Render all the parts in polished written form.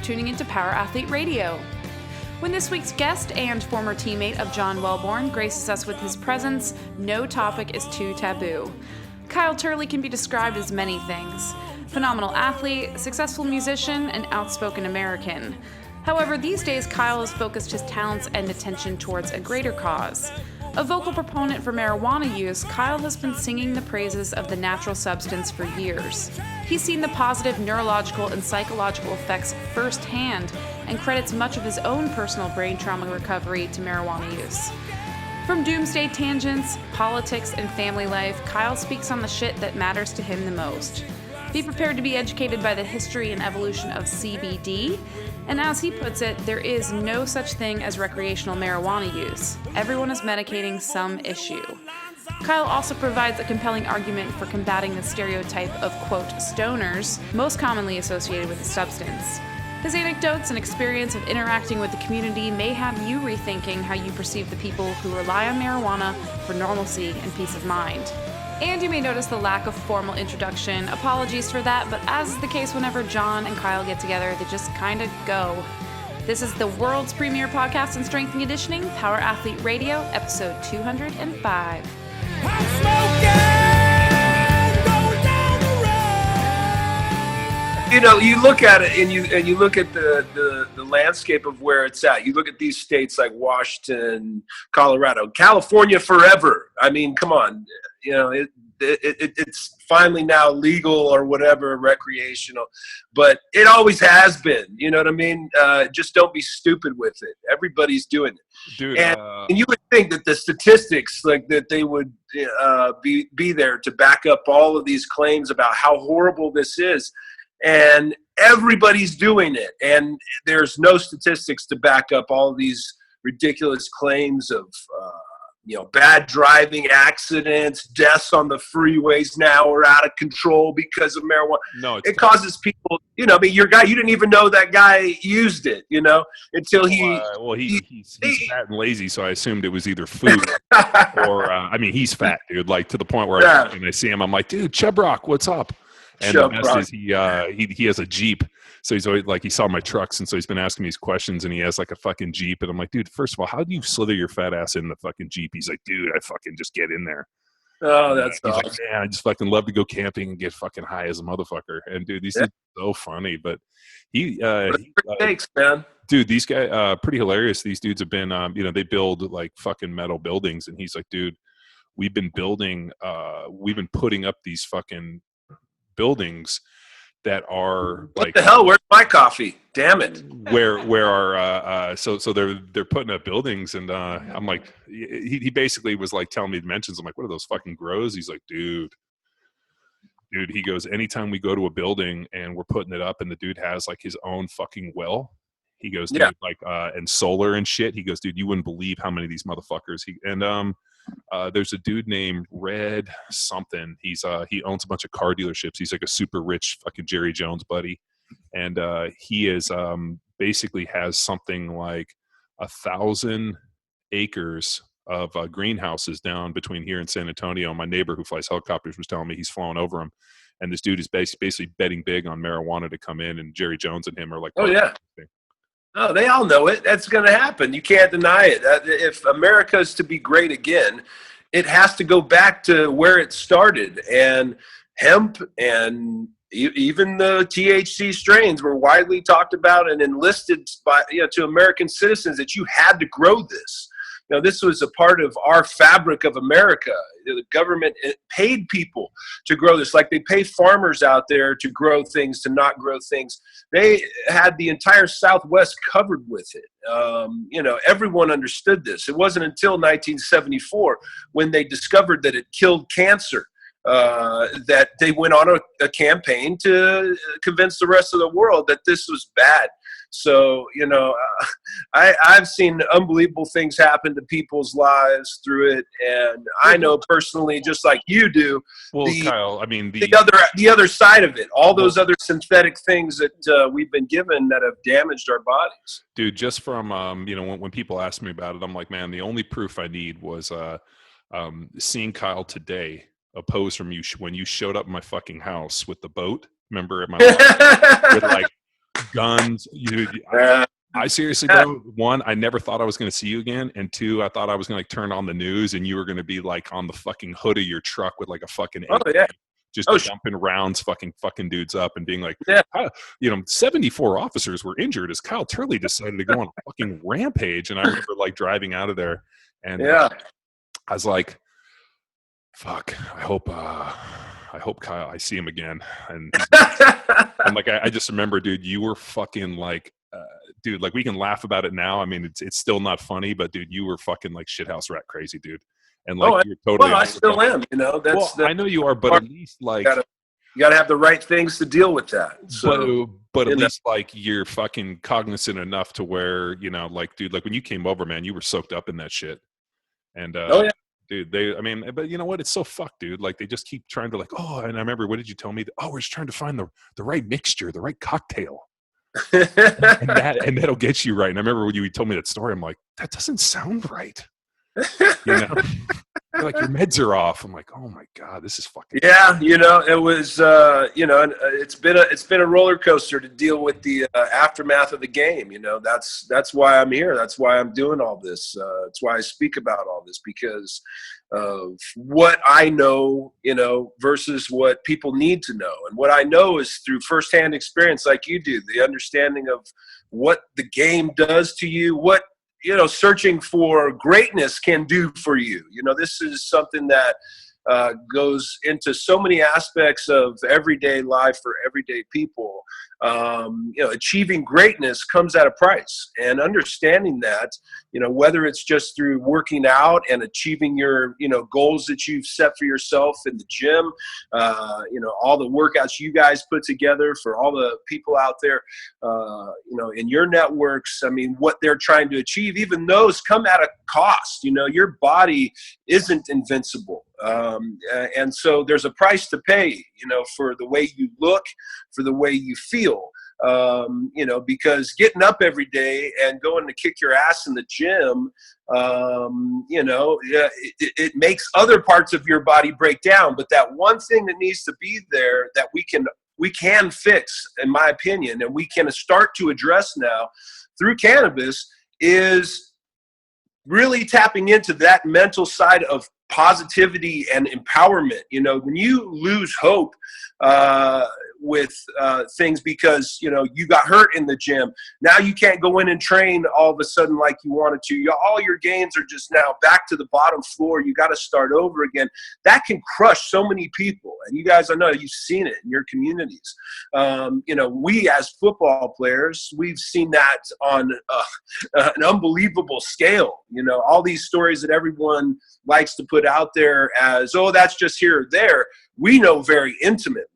tuning into Power Athlete Radio. When this week's guest and former teammate of John Wellborn graces us with his presence, no topic is too taboo. Kyle Turley can be described as many things: phenomenal athlete, successful musician, and outspoken American. However, these days Kyle has focused his talents and attention towards a greater cause. A vocal proponent for marijuana use, Kyle has been singing the praises of the natural substance for years. He's seen the positive neurological and psychological effects firsthand and credits much of his own personal brain trauma recovery to marijuana use. From doomsday tangents, politics, and family life, Kyle speaks on the shit that matters to him the most. Be prepared to be educated by the history and evolution of CBD, and as he puts it, there is no such thing as recreational marijuana use. Everyone is medicating some issue. Kyle also provides a compelling argument for combating the stereotype of, quote, stoners, most commonly associated with the substance. His anecdotes and experience of interacting with the community may have you rethinking how you perceive the people who rely on marijuana for normalcy and peace of mind. And you may notice the lack of formal introduction. Apologies for that, but as is the case whenever John and Kyle get together, they just kind of go. This is the world's premier podcast in strength and conditioning, Power Athlete Radio, episode 205. I'm smoking, going down the road. You know, you look at it and you look at the landscape of where it's at. You look at these states like Washington, Colorado, California forever. I mean, come on. You know, it's finally now legal or whatever, recreational, but it always has been. You know what I mean? Just don't be stupid with it. Everybody's doing it, dude. And you would think that the statistics, like that, they would be there to back up all of these claims about how horrible this is, and everybody's doing it, and there's no statistics to back up all of these ridiculous claims of bad driving, accidents, deaths on the freeways now are out of control because of marijuana. No, it causes people, you didn't even know that guy used it, until he's fat and lazy, so I assumed it was either food or, he's fat, dude, like to the point where when I see him, I'm like, dude, Chubrock, what's up? And the best is he has a Jeep. So he's always like, he saw my trucks, and so he's been asking me these questions, and he has like a fucking Jeep, and I'm like, dude, first of all, how do you slither your fat ass in the fucking Jeep? He's like, dude, I fucking just get in there. Oh, that's he's awesome. Like, man, I just fucking love to go camping and get fucking high as a motherfucker. And dude, these dudes are so funny, but thanks, man. Dude, these guys, pretty hilarious. These dudes have been, they build like fucking metal buildings, and he's like, dude, we've been putting up these fucking buildings that are what like, the hell? Where's my coffee? Damn it! Where our so they're putting up buildings, and I'm like, he basically was like telling me dimensions. I'm like, what are those fucking grows? He's like, dude. He goes, anytime we go to a building and we're putting it up, and the dude has like his own fucking well. He goes, dude, and solar and shit. He goes, dude, you wouldn't believe how many of these motherfuckers. There's a dude named Red something. He owns a bunch of car dealerships. He's like a super rich fucking Jerry Jones buddy, and he is basically has something like 1,000 acres of greenhouses down between here and San Antonio. My neighbor who flies helicopters was telling me he's flown over them, and this dude is basically betting big on marijuana to come in, and Jerry Jones and him are like, oh yeah. Oh, they all know it. That's going to happen. You can't deny it. If America is to be great again, it has to go back to where it started. And hemp and even the THC strains were widely talked about and enlisted by, to American citizens that you had to grow this. This was a part of our fabric of America. The government paid people to grow this, like they pay farmers out there to grow things, to not grow things. They had the entire Southwest covered with it. Everyone understood this. It wasn't until 1974 when they discovered that it killed cancer that they went on a campaign to convince the rest of the world that this was bad. So, I've seen unbelievable things happen to people's lives through it. And I know personally, just like you do, Kyle, the other side of it, all those other synthetic things that we've been given that have damaged our bodies. Dude, just from, when people ask me about it, I'm like, man, the only proof I need was seeing Kyle today, a pose from you when you showed up at my fucking house with the boat. Remember at my with like guns. I seriously, bro, one, I never thought I was going to see you again. And two, I thought I was going to like turn on the news and you were going to be like on the fucking hood of your truck with like a fucking just dumping rounds, fucking dudes up and being like, 74 officers were injured as Kyle Turley decided to go on a fucking rampage. And I remember like driving out of there and I was like, fuck, I hope Kyle, I see him again. And like, I just remember, dude, you were fucking like, dude, like we can laugh about it now. I mean, it's still not funny, but dude, you were fucking like shithouse rat crazy, dude. And like you're totally. Well, I still am. That's I know you are, but at least like you gotta have the right things to deal with that. So, but at least like you're fucking cognizant enough to where like, dude, like when you came over, man, you were soaked up in that shit. And dude, but you know what? It's so fucked, dude. Like they just keep trying to like, and I remember, what did you tell me? We're just trying to find the right mixture, the right cocktail. and that'll get you right. And I remember when you told me that story, I'm like, that doesn't sound right. You're like, your meds are off. I'm like, oh my God, this is fucking it was it's been a roller coaster to deal with the aftermath of the game. That's why I'm here. That's why I'm doing all this. That's why I speak about all this, because of what I know, versus what people need to know. And what I know is through firsthand experience, like you do, the understanding of what the game does to you, what searching for greatness can do for you. This is something that goes into so many aspects of everyday life for everyday people. Achieving greatness comes at a price, and understanding that, whether it's just through working out and achieving your, goals that you've set for yourself in the gym, all the workouts you guys put together for all the people out there, in your networks. I mean, what they're trying to achieve, even those come at a cost. Your body isn't invincible. And so there's a price to pay, for the way you look, for the way you feel, because getting up every day and going to kick your ass in the gym, it makes other parts of your body break down. But that one thing that needs to be there that we can fix, in my opinion, and we can start to address now through cannabis, is really tapping into that mental side of positivity and empowerment. When you lose hope with things because you got hurt in the gym, now you can't go in and train all of a sudden like you wanted to. All your gains are just now back to the bottom floor. You got to start over again. That can crush so many people, and you guys, I know you've seen it in your communities. We as football players, we've seen that on an unbelievable scale. All these stories that everyone likes to put out there as, that's just here or there. We know very intimately.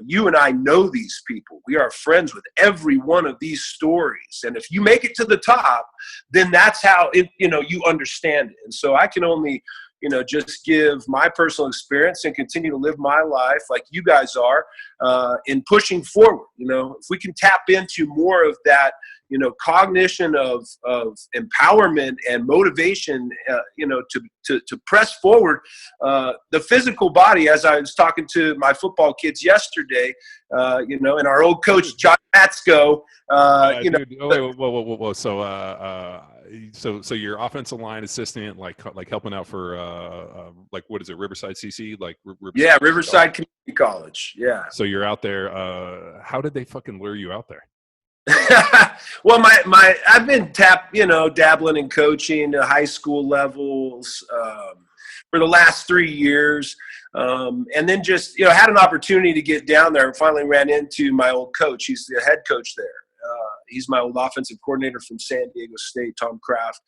You and I know these people. We are friends with every one of these stories. And if you make it to the top, then that's how you understand it. And so I can only, just give my personal experience and continue to live my life like you guys are, in pushing forward. If we can tap into more of that, cognition of empowerment and motivation, to press forward, the physical body, as I was talking to my football kids yesterday, and our old coach, John Matsko, Whoa. So your offensive line assistant, like helping out for, what is it? Riverside CC? Riverside Community College. Yeah. So you're out there. How did they fucking lure you out there? Well, I've been dabbling in coaching to high school levels for the last 3 years, and then just had an opportunity to get down there and finally ran into my old coach. He's the head coach there. He's my old offensive coordinator from San Diego State, Tom Kraft.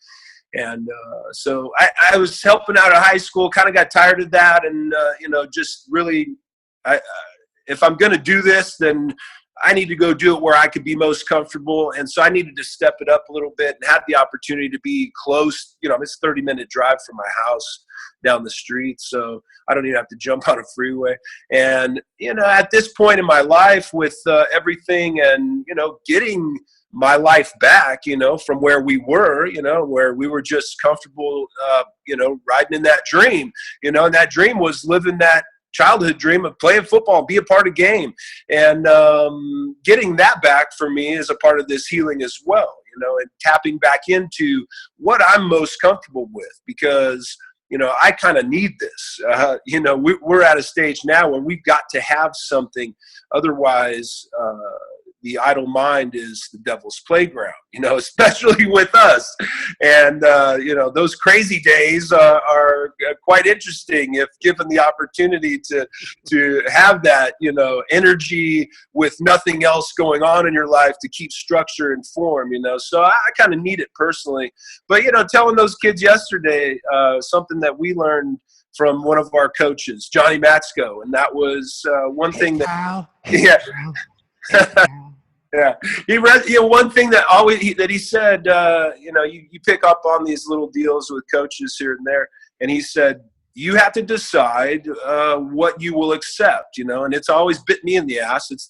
And so I was helping out at high school, kind of got tired of that, and just really, if I'm going to do this, then I need to go do it where I could be most comfortable. And so I needed to step it up a little bit and had the opportunity to be close. It's a 30-minute drive from my house down the street. So I don't even have to jump on a freeway. And, at this point in my life with everything and, getting my life back, from where we were, where we were just comfortable, riding in that dream, and that dream was living that childhood dream of playing football, be a part of game. And getting that back for me is a part of this healing as well, and tapping back into what I'm most comfortable with, because I kind of need this. We're at a stage now where we've got to have something. Otherwise, the idle mind is the devil's playground, especially with us. And, those crazy days are quite interesting if given the opportunity to have that, energy with nothing else going on in your life to keep structure and form, So I kind of need it personally. But, telling those kids yesterday, something that we learned from one of our coaches, Johnny Matsko, and that was one thing that – yeah. Yeah, he read. One thing that he said. You pick up on these little deals with coaches here and there, and he said you have to decide what you will accept. And it's always bit me in the ass. It's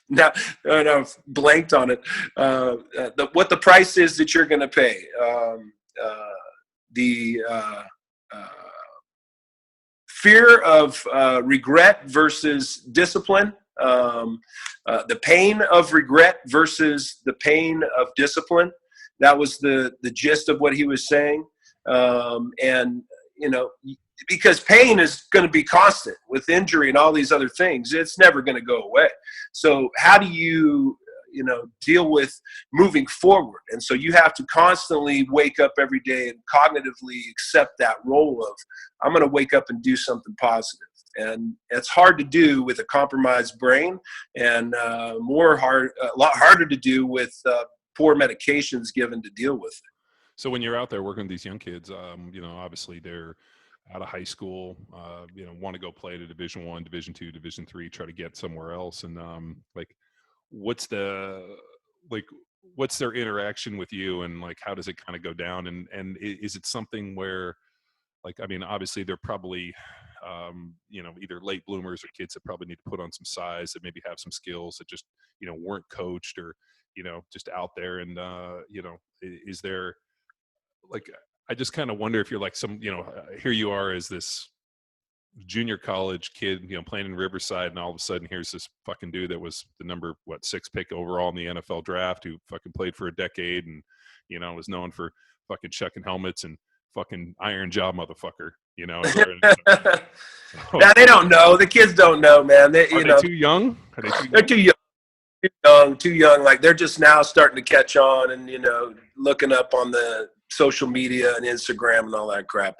now I've blanked on it. What the price is that you're going to pay. Fear of regret versus discipline, the pain of regret versus the pain of discipline. That was the gist of what he was saying. Because pain is going to be constant with injury and all these other things. It's never going to go away. So how do you deal with moving forward? And so you have to constantly wake up every day and cognitively accept that role of, I'm going to wake up and do something positive. And it's hard to do with a compromised brain, and a lot harder to do with poor medications given to deal with it. So when you're out there working with these young kids, obviously they're out of high school, want to go play at a Division I, Division II, Division III, try to get somewhere else. And what's their interaction with you, and how does it kind of go down? And is it something where, obviously they're probably, either late bloomers or kids that probably need to put on some size, that maybe have some skills that just, weren't coached, or, just out there. And, is there, I just kind of wonder if you're here you are as this junior college kid, playing in Riverside, and all of a sudden here's this fucking dude that was the number 6 pick overall in the NFL draft, who fucking played for a decade and was known for fucking checking helmets and fucking iron jaw motherfucker. Now they don't know. The kids don't know, man. Are they too young? They're too young. Like, they're just now starting to catch on and looking up on the social media and Instagram and all that crap.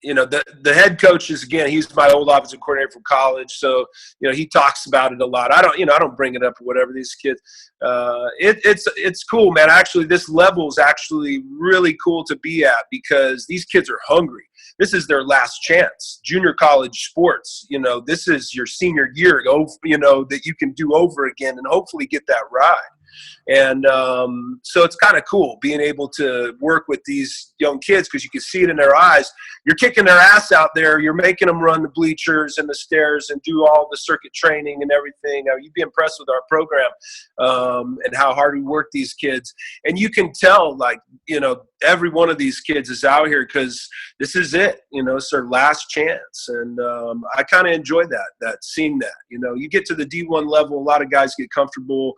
The head coach is, again, he's my old offensive coordinator from college. So, he talks about it a lot. I don't bring it up or whatever. These kids, it's cool, man. Actually, this level is actually really cool to be at, because these kids are hungry. This is their last chance. Junior college sports, this is your senior year, that you can do over again and hopefully get that ride. And so it's kind of cool being able to work with these young kids, because you can see it in their eyes. You're kicking their ass out there. You're making them run the bleachers and the stairs and do all the circuit training and everything. You'd be impressed with our program and how hard we work these kids. And you can tell, every one of these kids is out here because this is it. It's their last chance. And I kind of enjoy seeing that. You get to the D1 level, a lot of guys get comfortable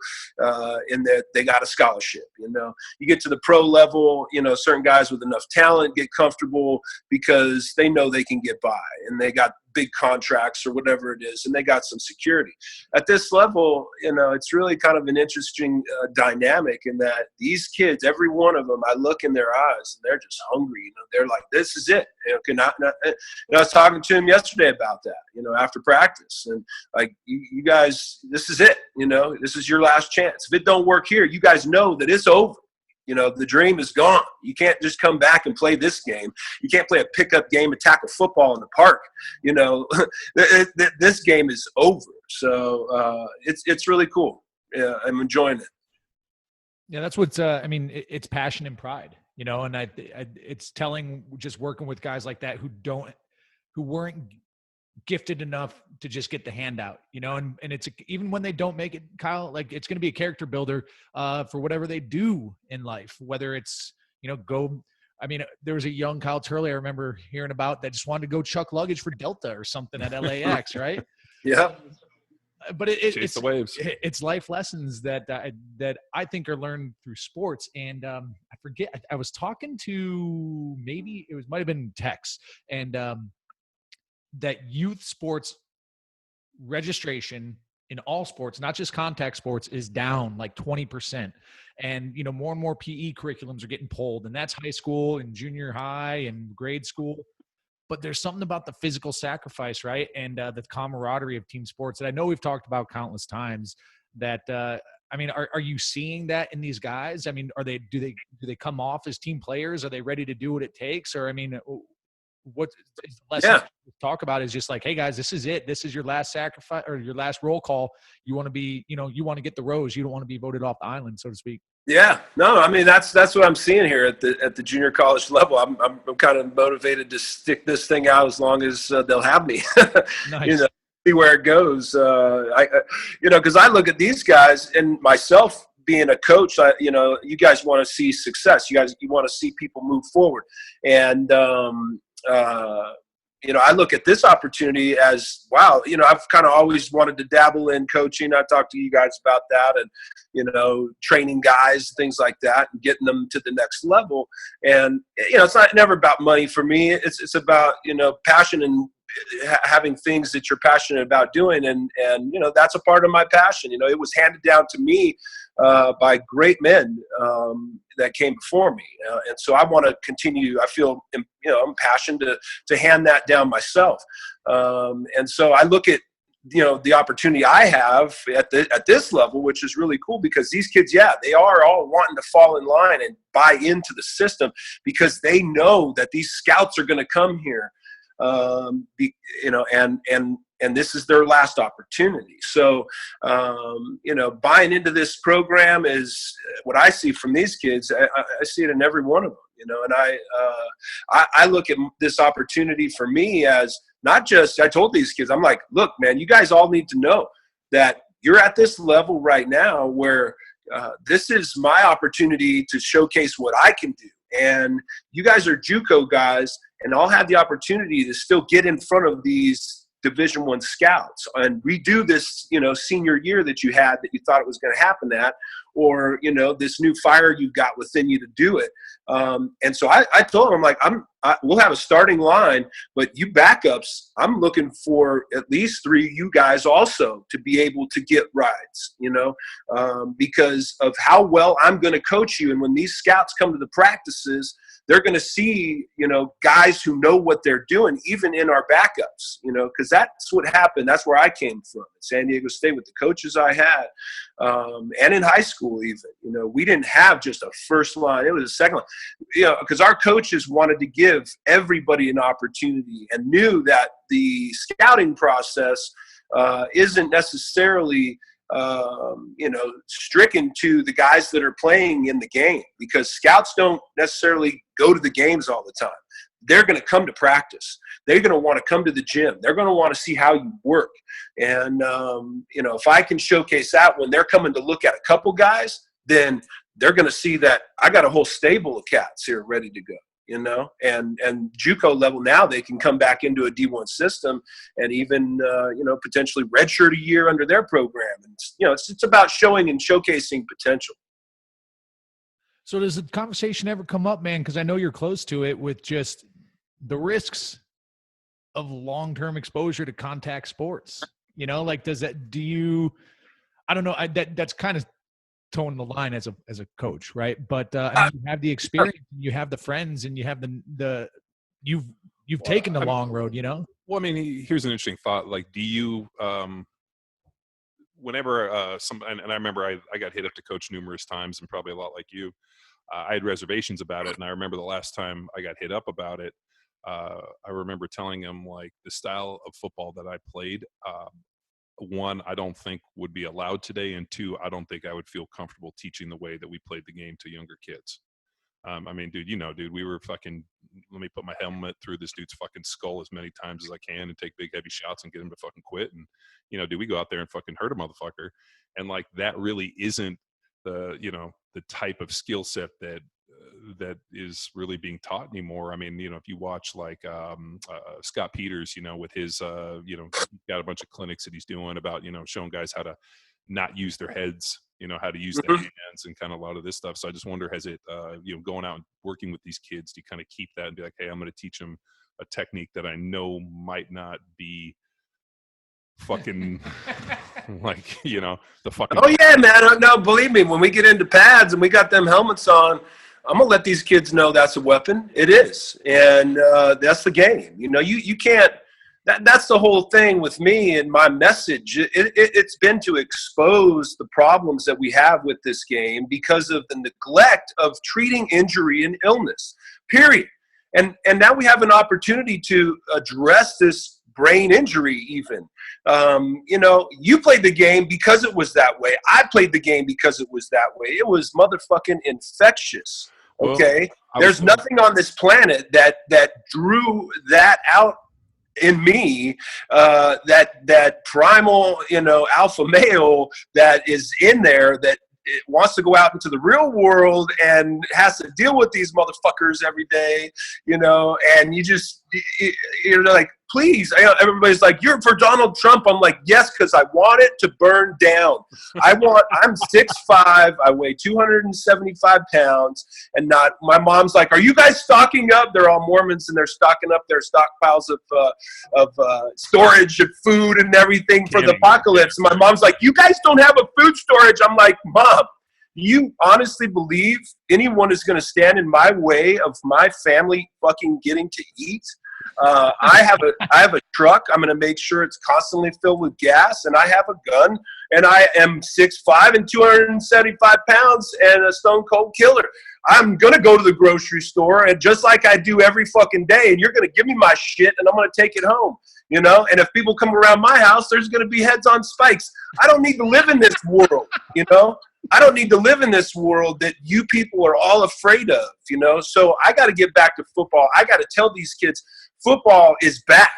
in that they got a scholarship. You get to the pro level, certain guys with enough talent get comfortable because they know they can get by, and they got big contracts or whatever it is, and they got some security. At this level, it's really kind of an interesting dynamic in that these kids, every one of them, I look in their eyes and they're just hungry. They're like, this is it. I was talking to him yesterday about that, after practice, and you guys, this is it. This is your last chance. If it don't work here, you guys know that it's over. The dream is gone. You can't just come back and play this game. You can't play a pickup game and tackle football in the park. This game is over. So it's really cool. Yeah, I'm enjoying it. Yeah, that's what's. It's passion and pride. And it's telling, just working with guys like that who weren't gifted enough to just get the handout, and it's, even when they don't make it, Kyle, it's going to be a character builder for whatever they do in life, whether it's, go. I mean, there was a young Kyle Turley I remember hearing about that just wanted to go chuck luggage for Delta or something at LAX, right? Yeah. But Chase the waves. It's life lessons that I think are learned through sports. And I forget, I was talking to, maybe it might have been Tex, and that youth sports registration in all sports, not just contact sports, is down like 20%. And, more and more PE curriculums are getting pulled, and that's high school and junior high and grade school. But there's something about the physical sacrifice, right? And the camaraderie of team sports that I know we've talked about countless times. That I mean, are you seeing that in these guys? I mean, do they come off as team players? Are they ready to do what it takes? Or I mean, what is the lesson we talk about is just like, hey guys, this is it. This is your last sacrifice or your last roll call. You want to be, you want to get the rose. You don't want to be voted off the island, so to speak. Yeah, no, I mean that's what I'm seeing here at the junior college level. I'm kind of motivated to stick this thing out as long as they'll have me. Nice. See where it goes. Because I look at these guys and myself being a coach. You guys want to see success. You want to see people move forward, and I look at this opportunity as, wow, I've kind of always wanted to dabble in coaching. I talked to you guys about that and, training guys, things like that, and getting them to the next level. And, it's never about money for me. It's about, passion and having things that you're passionate about doing. And that's a part of my passion. It was handed down to me by great men that came before me. And so I want to continue. I feel, I'm passionate to hand that down myself. And so I look at, the opportunity I have at this level, which is really cool because these kids, they are all wanting to fall in line and buy into the system because they know that these scouts are going to come here. And this is their last opportunity. So, buying into this program is what I see from these kids. I see it in every one of them, and I look at this opportunity for me as not just, I told these kids, I'm like, look, man, you guys all need to know that you're at this level right now where this is my opportunity to showcase what I can do. And you guys are JUCO guys, and I'll have the opportunity to still get in front of these Division I scouts and redo this, senior year that you had that you thought it was going to happen at, or, this new fire you've got within you to do it. And so I told them, I'm like, we'll have a starting line, but you backups, I'm looking for at least 3 of you guys also to be able to get rides, because of how well I'm going to coach you. And when these scouts come to the practices, they're going to see, guys who know what they're doing, even in our backups, because that's what happened. That's where I came from at San Diego State with the coaches I had, and in high school even. We didn't have just a first line. It was a second line, because our coaches wanted to give everybody an opportunity and knew that the scouting process isn't necessarily stricken to the guys that are playing in the game, because scouts don't necessarily go to the games all the time. They're going to come to practice. They're going to want to come to the gym. They're going to want to see how you work. And, if I can showcase that when they're coming to look at a couple guys, then they're going to see that I got a whole stable of cats here ready to go. And JUCO level now, they can come back into a D1 system and even, potentially redshirt a year under their program. And, it's about showing and showcasing potential. So does the conversation ever come up, man? Because I know you're close to it, with just the risks of long-term exposure to contact sports. I don't know. That's kind of towing the line as a coach, right? But you have the experience, you have the friends, and you have you've taken the long road, Well, I mean, here's an interesting thought. Like, do you, whenever and I remember I got hit up to coach numerous times, and probably a lot like you, I had reservations about it. And I remember the last time I got hit up about it, I remember telling him, like, the style of football that I played, 1, I don't think would be allowed today, and 2, I don't think I would feel comfortable teaching the way that we played the game to younger kids. I mean, dude, we were fucking, let me put my helmet through this dude's fucking skull as many times as I can and take big heavy shots and get him to fucking quit. And, dude, we go out there and fucking hurt a motherfucker. And like, that really isn't the type of skill set that that is really being taught anymore. I mean, if you watch like Scott Peters, with his, he's got a bunch of clinics that he's doing about, showing guys how to not use their heads, how to use their hands and kind of a lot of this stuff. So I just wonder, has it, going out and working with these kids to kind of keep that and be like, hey, I'm going to teach them a technique that I know might not be fucking like, the fucking. Oh yeah, man. No, believe me, when we get into pads and we got them helmets on, I'm gonna let these kids know that's a weapon. It is, and that's the game. You can't. That's the whole thing with me and my message. It's been to expose the problems that we have with this game because of the neglect of treating injury and illness. Period. And now we have an opportunity to address this brain injury even. You played the game because it was that way. I played the game because it was that way. It was motherfucking infectious. Okay? Well, there's nothing on this planet that drew that out in me, that primal, alpha male that is in there that it wants to go out into the real world and has to deal with these motherfuckers every day, and you're like, please, everybody's like, you're for Donald Trump. I'm like, yes, because I want it to burn down. I'm 6'5", I weigh 275 pounds, and my mom's like, are you guys stocking up? They're all Mormons, and they're stocking up their stockpiles of storage of food and everything for the apocalypse. And my mom's like, you guys don't have a food storage. I'm like, Mom, you honestly believe anyone is going to stand in my way of my family fucking getting to eat? I have a truck. I'm going to make sure it's constantly filled with gas, and I have a gun, and I am 6'5" and 275 pounds and a stone cold killer. I'm going to go to the grocery store, and just like I do every fucking day, and you're going to give me my shit, and I'm going to take it home, and if people come around my house, there's going to be heads on spikes. I don't need to live in this world, I don't need to live in this world that you people are all afraid of, so I got to get back to football. I got to tell these kids football is back,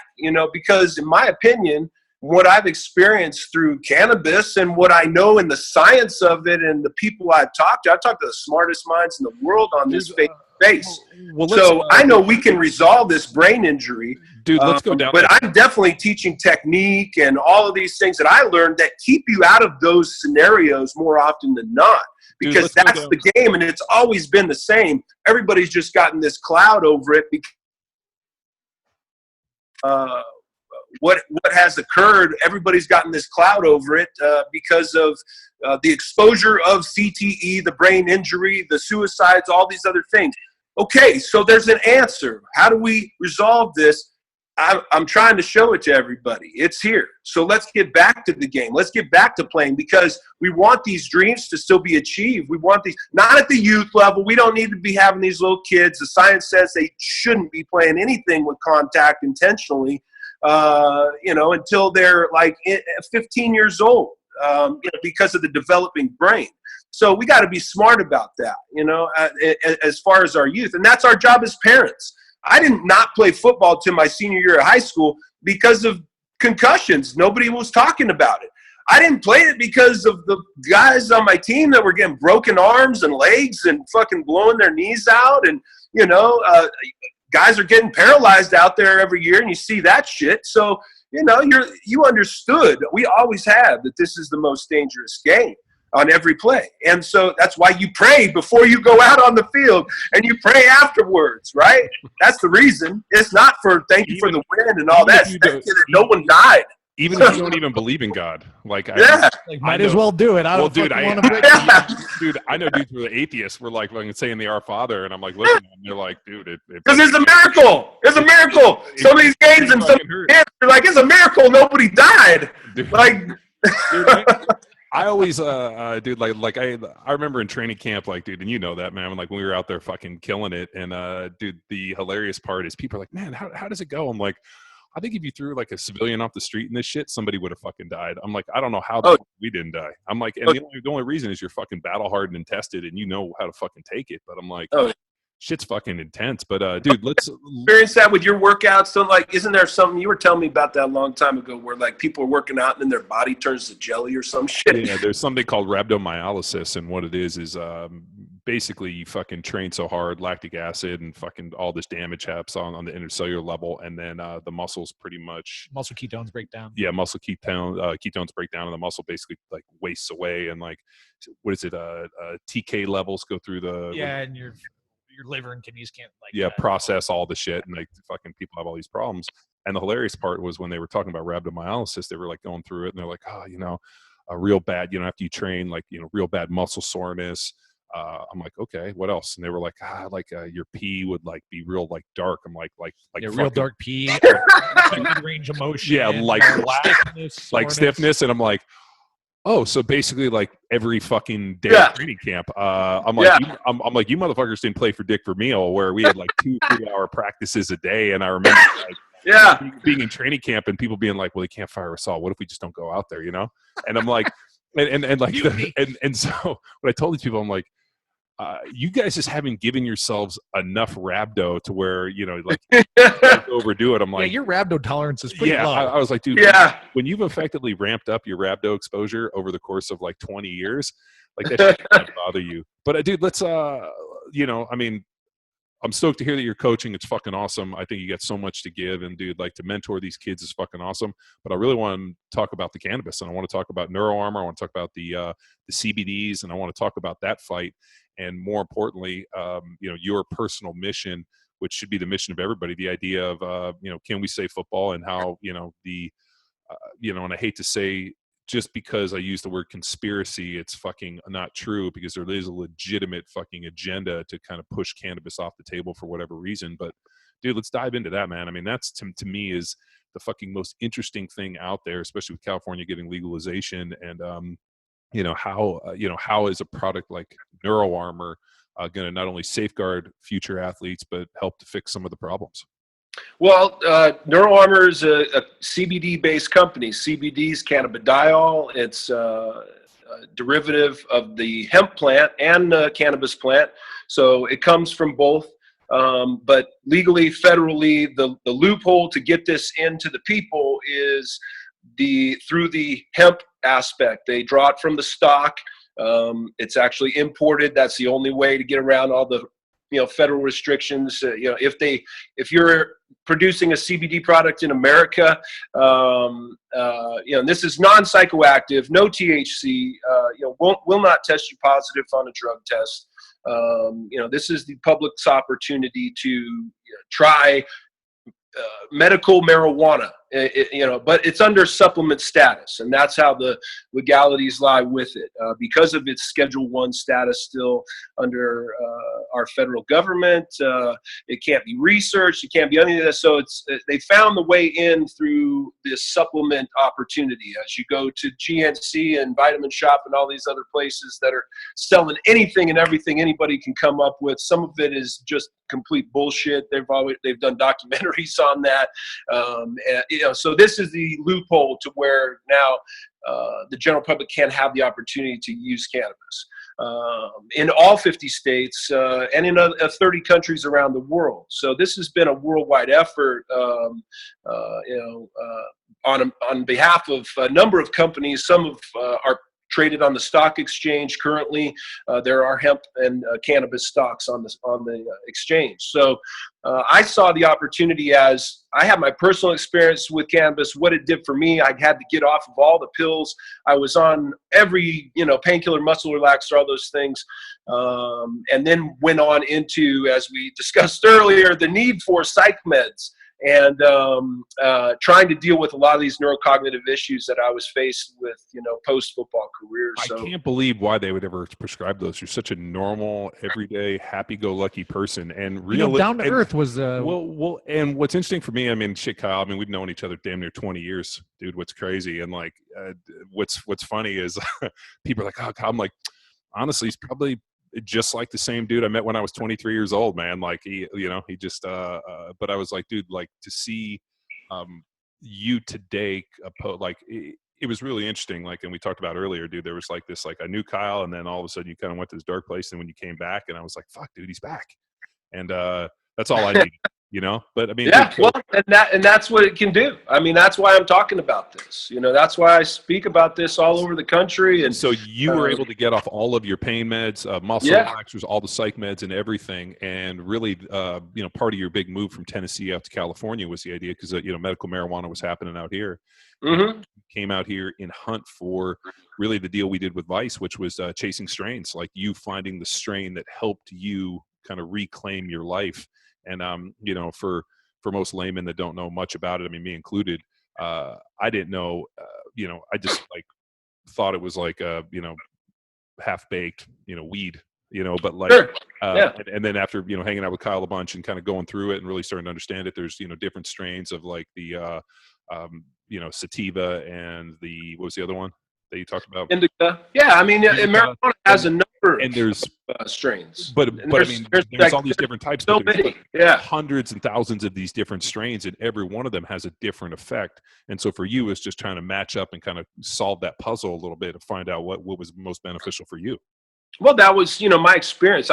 because in my opinion, what I've experienced through cannabis and what I know in the science of it and the people I've talked to the smartest minds in the world on this space. So I know we can resolve this brain injury. Dude, let's go down. But I'm definitely teaching technique and all of these things that I learned that keep you out of those scenarios more often than not. Because that's the game, and it's always been the same. Everybody's just gotten this cloud over it because what has occurred, everybody's gotten this cloud over it because of the exposure of CTE, the brain injury, the suicides, all these other things. Okay, so there's an answer. How do we resolve this? I'm trying to show it to everybody. It's here. So let's get back to the game. Let's get back to playing because we want these dreams to still be achieved. We want these, not at the youth level. We don't need to be having these little kids. The science says they shouldn't be playing anything with contact intentionally, until they're like 15 years old, because of the developing brain. So we got to be smart about that, as far as our youth. And that's our job as parents. I did not play football till my senior year of high school because of concussions. Nobody was talking about it. I didn't play it because of the guys on my team that were getting broken arms and legs and fucking blowing their knees out. And, guys are getting paralyzed out there every year, and you see that shit. So, you understood. We always have that this is the most dangerous game on every play. And so that's why you pray before you go out on the field and you pray afterwards, right? That's the reason. It's not for thank you for the win and all that. Thank you that no one died. Even if you don't even believe in God, might as well do it. I don't want to break dude, I know dudes who are atheists. We're like saying the Our Father, and I'm like, listen, and they're like, dude, because it's a miracle. It's a miracle. Some of these games and some kids are like, it's a miracle. Nobody died. Dude. I always, I remember in training camp, dude, and you know that, man, when we were out there fucking killing it, and dude, the hilarious part is people are like, man, how does it go? I'm like, I think if you threw a civilian off the street in this shit, somebody would have fucking died. I'm like, I don't know how we didn't die. I'm like, and the only reason is you're fucking battle hardened and tested, and you know how to fucking take it. But I'm like, shit's fucking intense. But dude, let's experience that with your workouts. So isn't there something you were telling me about that a long time ago where people are working out and then their body turns to jelly or some shit? Yeah, there's something called rhabdomyolysis, and what it is basically you fucking train so hard, lactic acid and fucking all this damage happens on the intercellular level, and then the muscles pretty much Muscle ketones break down. Yeah, muscle ketones break down, and the muscle basically like wastes away, and like what is it? TK levels go through the and your liver and kidneys can't like process all the shit, and like fucking people have all these problems. And the hilarious part was when they were talking about rhabdomyolysis, they were like going through it, and they're like, oh, a real bad, after you train, like real bad muscle soreness. I'm like, okay, what else? And they were like, your pee would like be real like dark. I'm like real dark pee, range of motion, like stiffness, and I'm like, oh, so basically like every fucking day of training camp. I'm like, you motherfuckers didn't play for Dick Vermeil, where we had like 2-3 hour practices a day, and I remember like being in training camp and people being like, well, they can't fire us all. What if we just don't go out there, And I'm like, and so what I told these people, I'm like, you guys just haven't given yourselves enough rhabdo to where like overdo it. I'm like, your rhabdo tolerance is pretty low. I was like, dude, when you've effectively ramped up your rhabdo exposure over the course of like 20 years, like that shit doesn't bother you. But dude, let's I'm stoked to hear that you're coaching. It's fucking awesome. I think you got so much to give, and dude, like to mentor these kids is fucking awesome. But I really want to talk about the cannabis, and I want to talk about NeuroArmor. I want to talk about the CBDs, and I want to talk about that fight. And more importantly, your personal mission, which should be the mission of everybody. The idea of, can we say football, and how, and I hate to say, just because I use the word conspiracy, it's fucking not true, because there is a legitimate fucking agenda to kind of push cannabis off the table for whatever reason. But dude, let's dive into that, man. I mean, that's to me is the fucking most interesting thing out there, especially with California getting legalization, and how is a product like NeuroArmor going to not only safeguard future athletes but help to fix some of the problems? Well, NeuroArmor is a CBD-based company. CBD is cannabidiol. It's a derivative of the hemp plant and the cannabis plant. So it comes from both. But legally, federally, the loophole to get this into the people is through the hemp aspect. They draw it from the stock. It's actually imported. That's the only way to get around all the federal restrictions. If you're producing a CBD product in America, and this is non-psychoactive, no THC, will not test you positive on a drug test. This is the public's opportunity to try medical marijuana, but it's under supplement status, and that's how the legalities lie with it. Because of its Schedule 1 status still under our federal government, it can't be researched, it can't be any of this. So they found the way in through this supplement opportunity. As you go to GNC and Vitamin Shop and all these other places that are selling anything and everything anybody can come up with, some of it is just complete bullshit. They've done documentaries on that. So this is the loophole to where now the general public can have the opportunity to use cannabis in all 50 states and in 30 countries around the world. So this has been a worldwide effort, on behalf of a number of companies. Some are traded on the stock exchange currently. There are hemp and cannabis stocks on the exchange. So I saw the opportunity, as I have my personal experience with cannabis, what it did for me. I had to get off of all the pills. I was on every, painkiller, muscle relaxer, all those things. And then went on into, as we discussed earlier, the need for psych meds, and trying to deal with a lot of these neurocognitive issues that I was faced with, post-football career. So I can't believe why they would ever prescribe those. You're such a normal, everyday, happy-go-lucky person, and real down to earth was well. And what's interesting for me, I mean, shit, Kyle. I mean, we've known each other damn near 20 years, dude. What's crazy and like, what's funny is people are like, oh, Kyle. I'm like, honestly, he's probably just like the same dude I met when I was 23 years old, man. Like he just, but I was like, dude, like to see, you today, it was really interesting. Like, and we talked about earlier, dude, there was like this, like I knew Kyle, and then all of a sudden you kind of went to this dark place. And when you came back, and I was like, fuck, dude, he's back. And, that's all I needed. But I mean, yeah, well, and that's what it can do. I mean, that's why I'm talking about this. That's why I speak about this all over the country. And so you were able to get off all of your pain meds, muscle relaxers, all the psych meds and everything. And really, part of your big move from Tennessee out to California was the idea because, medical marijuana was happening out here. Mm-hmm. Came out here in hunt for really the deal we did with Vice, which was chasing strains, like you finding the strain that helped you kind of reclaim your life. And, for most laymen that don't know much about it, I mean, me included, I didn't know, I just thought it was half baked, weed, but Sure. and then after, hanging out with Kyle a bunch and kind of going through it and really starting to understand it, there's, different strains of the, sativa and what was the other one that you talked about? Indica. Yeah. I mean, marijuana has a number and there's strains, but I mean, there's all these different types, so many, yeah, hundreds and thousands of these different strains, and every one of them has a different effect. And so for you, it's just trying to match up and kind of solve that puzzle a little bit to find out what was most beneficial for you. Well, that was, my experience.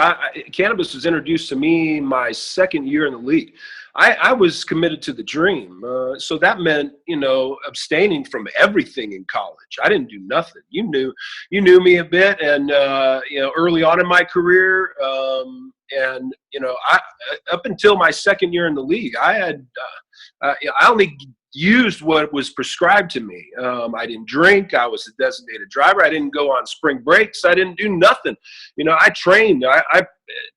Cannabis was introduced to me my second year in the league. I was committed to the dream. So that meant, abstaining from everything in college. I didn't do nothing. You knew me a bit. And, early on in my career, I up until my second year in the league, I only used what was prescribed to me. I didn't drink. I was a designated driver. I didn't go on spring breaks. I didn't do nothing. I trained. I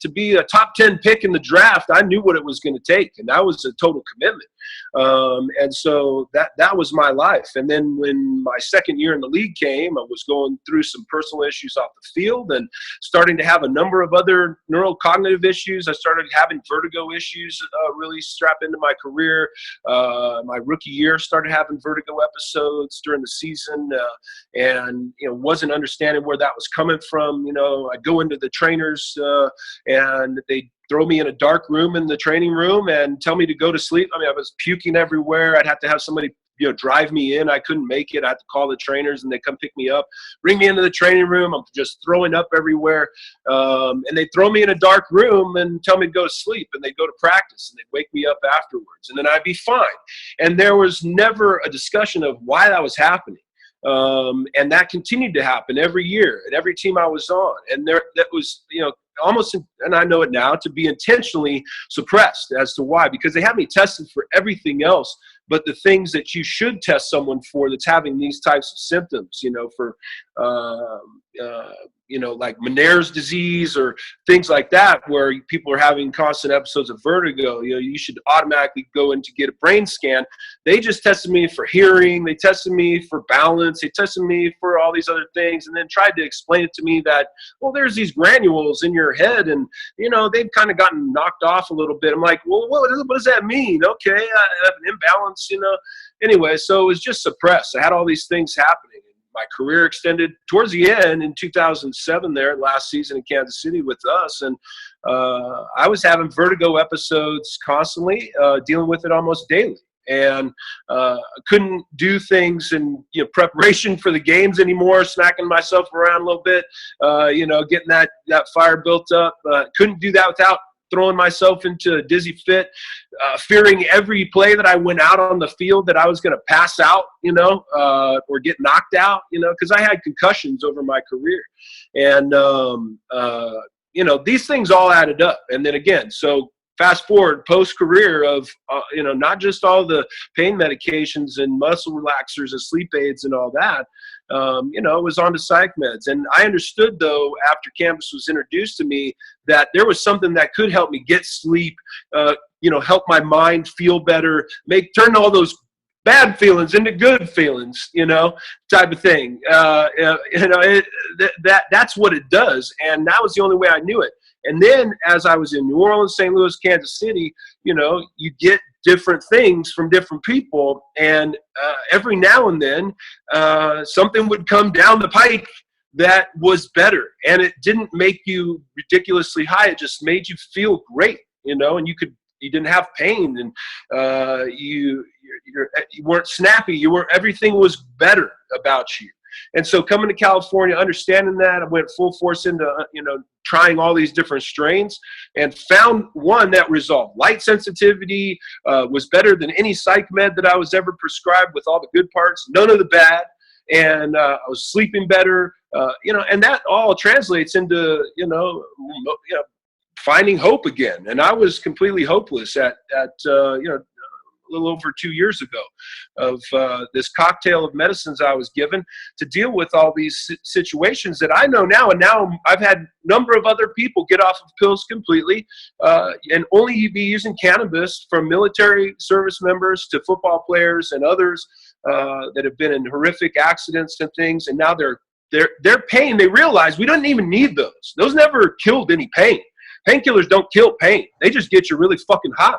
to be a top 10 pick in the draft, I knew what it was going to take, and that was a total commitment. And so that was my life. And then when my second year in the league came, I was going through some personal issues off the field and starting to have a number of other neurocognitive issues. I started having vertigo issues really strap into my career. My rookie year started having vertigo episodes during the season, and wasn't understanding where that was coming from. I'd go into the trainers and they throw me in a dark room in the training room and tell me to go to sleep. I mean, I was puking everywhere. I'd have to have somebody drive me in. I couldn't make it. I had to call the trainers and they come pick me up, bring me into the training room. I'm just throwing up everywhere. And they throw me in a dark room and tell me to go to sleep, and they go to practice and they wake me up afterwards, and then I'd be fine. And there was never a discussion of why that was happening. And that continued to happen every year at every team I was on. And that was, almost, and I know it now, to be intentionally suppressed as to why, because they have me tested for everything else but the things that you should test someone for that's having these types of symptoms, for like Meniere's disease or things like that, where people are having constant episodes of vertigo. You should automatically go in to get a brain scan. They just tested me for hearing. They tested me for balance. They tested me for all these other things, and then tried to explain it to me that, well, there's these granules in your head, and they've kind of gotten knocked off a little bit. I'm like, well, what does that mean? Okay, I have an imbalance, Anyway, so it was just suppressed. I had all these things happening. My career extended towards the end in 2007 there, last season in Kansas City with us. And I was having vertigo episodes constantly, dealing with it almost daily. And couldn't do things in preparation for the games anymore, smacking myself around a little bit, getting that fire built up. Couldn't do that without throwing myself into a dizzy fit, fearing every play that I went out on the field that I was going to pass out, or get knocked out, because I had concussions over my career. And, these things all added up. And then again, so fast forward post-career of, not just all the pain medications and muscle relaxers and sleep aids and all that, was on to psych meds. And I understood, though, after cannabis was introduced to me, that there was something that could help me get sleep, help my mind feel better, turn all those bad feelings into good feelings, type of thing. That's what it does. And that was the only way I knew it. And then as I was in New Orleans, St. Louis, Kansas City, you get different things from different people. And every now and then something would come down the pike that was better. And it didn't make you ridiculously high. It just made you feel great, and you didn't have pain, and you weren't snappy. Everything was better about you. And so coming to California, understanding that, I went full force into, trying all these different strains and found one that resolved. Light sensitivity was better than any psych med that I was ever prescribed, with all the good parts, none of the bad. And I was sleeping better, and that all translates into, finding hope again. And I was completely hopeless at a little over 2 years ago of this cocktail of medicines I was given to deal with all these situations that I know now. And now I've had a number of other people get off of pills completely and only be using cannabis, from military service members to football players and others that have been in horrific accidents and things. And now their pain, they realize we don't even need those. Those never killed any pain. Painkillers don't kill pain. They just get you really fucking high.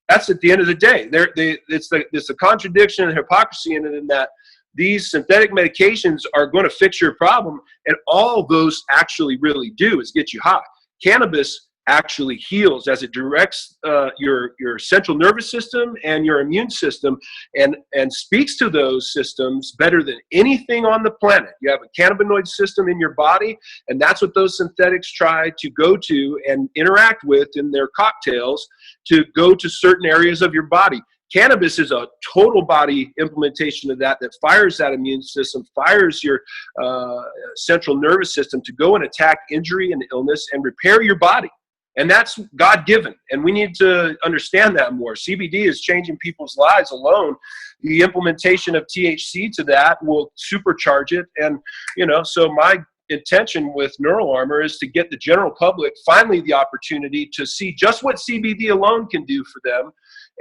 That's at the end of the day. It's a contradiction and hypocrisy in it, in that these synthetic medications are going to fix your problem, and all those actually really do is get you high. Cannabis actually heals, as it directs your central nervous system and your immune system, and speaks to those systems better than anything on the planet. You have a cannabinoid system in your body, and that's what those synthetics try to go to and interact with in their cocktails, to go to certain areas of your body. Cannabis is a total body implementation of that fires that immune system, fires your central nervous system to go and attack injury and illness and repair your body. And that's God-given, and we need to understand that more. CBD is changing people's lives alone. The implementation of THC to that will supercharge it. And, so my intention with Neural Armor is to get the general public finally the opportunity to see just what CBD alone can do for them.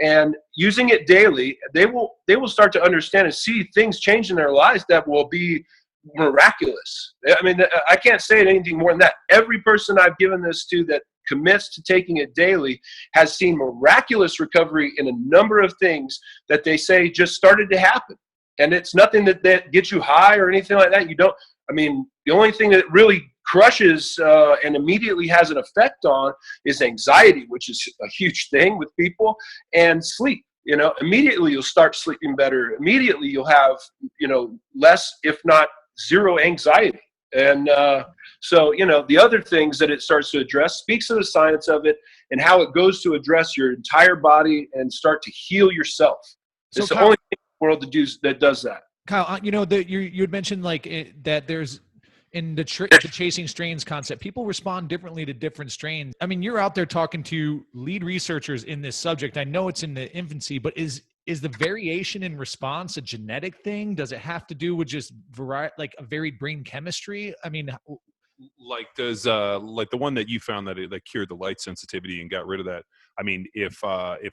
And using it daily, they will start to understand and see things change in their lives that will be miraculous. I mean, I can't say anything more than that. Every person I've given this to that commits to taking it daily has seen miraculous recovery in a number of things that they say just started to happen. And it's nothing that gets you high or anything like that. The only thing that really crushes and immediately has an effect on is anxiety, which is a huge thing with people, and sleep. Immediately you'll start sleeping better. Immediately you'll have, less, if not zero, anxiety. And so, the other things that it starts to address speaks to the science of it and how it goes to address your entire body and start to heal yourself. So it's the only thing in the world that does that. Kyle, you had mentioned that there's in the chasing strains concept, people respond differently to different strains. I mean, you're out there talking to lead researchers in this subject. I know it's in the infancy, but is the variation in response a genetic thing? Does it have to do with just a varied brain chemistry? I mean, does the one that you found that cured the light sensitivity and got rid of that? I mean, if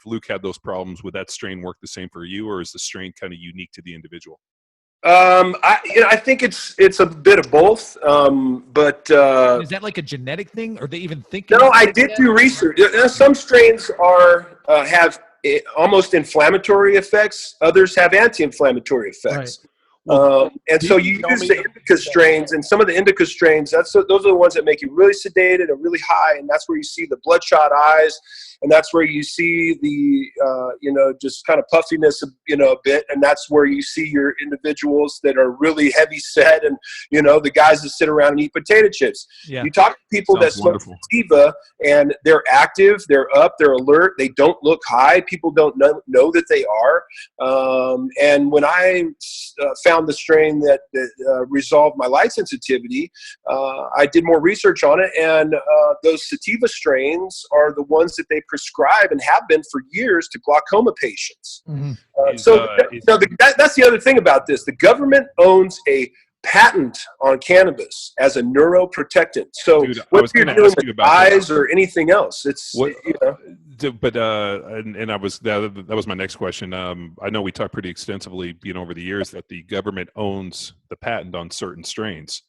Luke had those problems, would that strain work the same for you, or is the strain kind of unique to the individual? I think it's a bit of both. But is that like a genetic thing, or they even think? No, I did do research. Some strains have almost inflammatory effects. Others have anti-inflammatory effects. Right. And so you use the indica strains, and some of the indica strains, those are the ones that make you really sedated and really high, and that's where you see the bloodshot eyes, and that's where you see the, just kind of puffiness, a bit, and that's where you see your individuals that are really heavy set, and, the guys that sit around and eat potato chips. Yeah. You talk to people that smoke sativa, and they're active, they're up, they're alert, they don't look high, people don't know that they are, and when I found the strain that resolved my light sensitivity, I did more research on it, and those sativa strains are the ones that they prescribe and have been for years to glaucoma patients. Mm-hmm. That's the other thing about this. The government owns a patent on cannabis as a neuroprotectant. So what you're doing with eyes or anything else, But that was my next question. I know we talked pretty extensively, over the years that the government owns the patent on certain strains,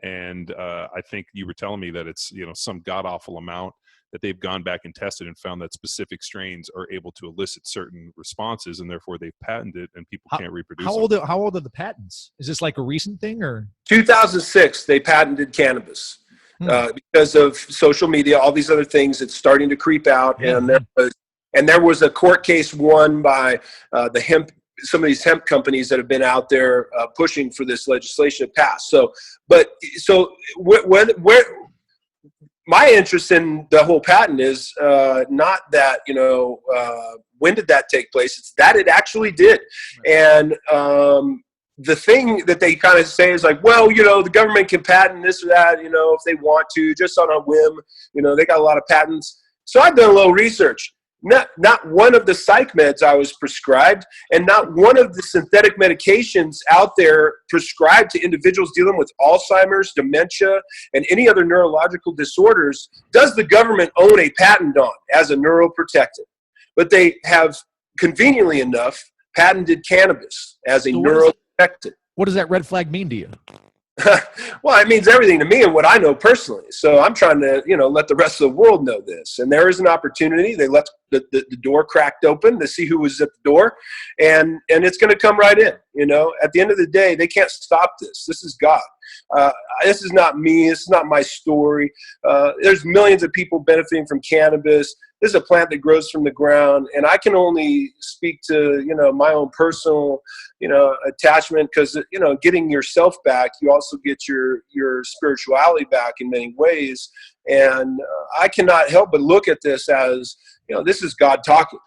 and I think you were telling me that it's some god awful amount that they've gone back and tested and found that specific strains are able to elicit certain responses, and therefore they've patented and people can't reproduce. How old are the patents? Is this like a recent thing, or 2006 they patented cannabis? Because of social media, all these other things, it's starting to creep out. And there was a court case won by the hemp some of these hemp companies that have been out there pushing for this legislation to pass. Where my interest in the whole patent is not that, when did that take place? It's that it actually did. And the thing that they kind of say is like, well, the government can patent this or that, if they want to, just on a whim. They got a lot of patents. So I've done a little research. Not one of the psych meds I was prescribed, and not one of the synthetic medications out there prescribed to individuals dealing with Alzheimer's, dementia, and any other neurological disorders does the government own a patent on as a neuroprotectant. But they have, conveniently enough, patented cannabis as a neuroprotectant. What does that red flag mean to you? Well, it means everything to me and what I know personally. So I'm trying to, let the rest of the world know this. And there is an opportunity. They left the door cracked open to see who was at the door, and it's going to come right in. At the end of the day, they can't stop this. This is God. This is not me. This is not my story. There's millions of people benefiting from cannabis. This is a plant that grows from the ground, and I can only speak to, my own personal, attachment, because, getting yourself back, you also get your spirituality back in many ways. And I cannot help but look at this as, this is God talking,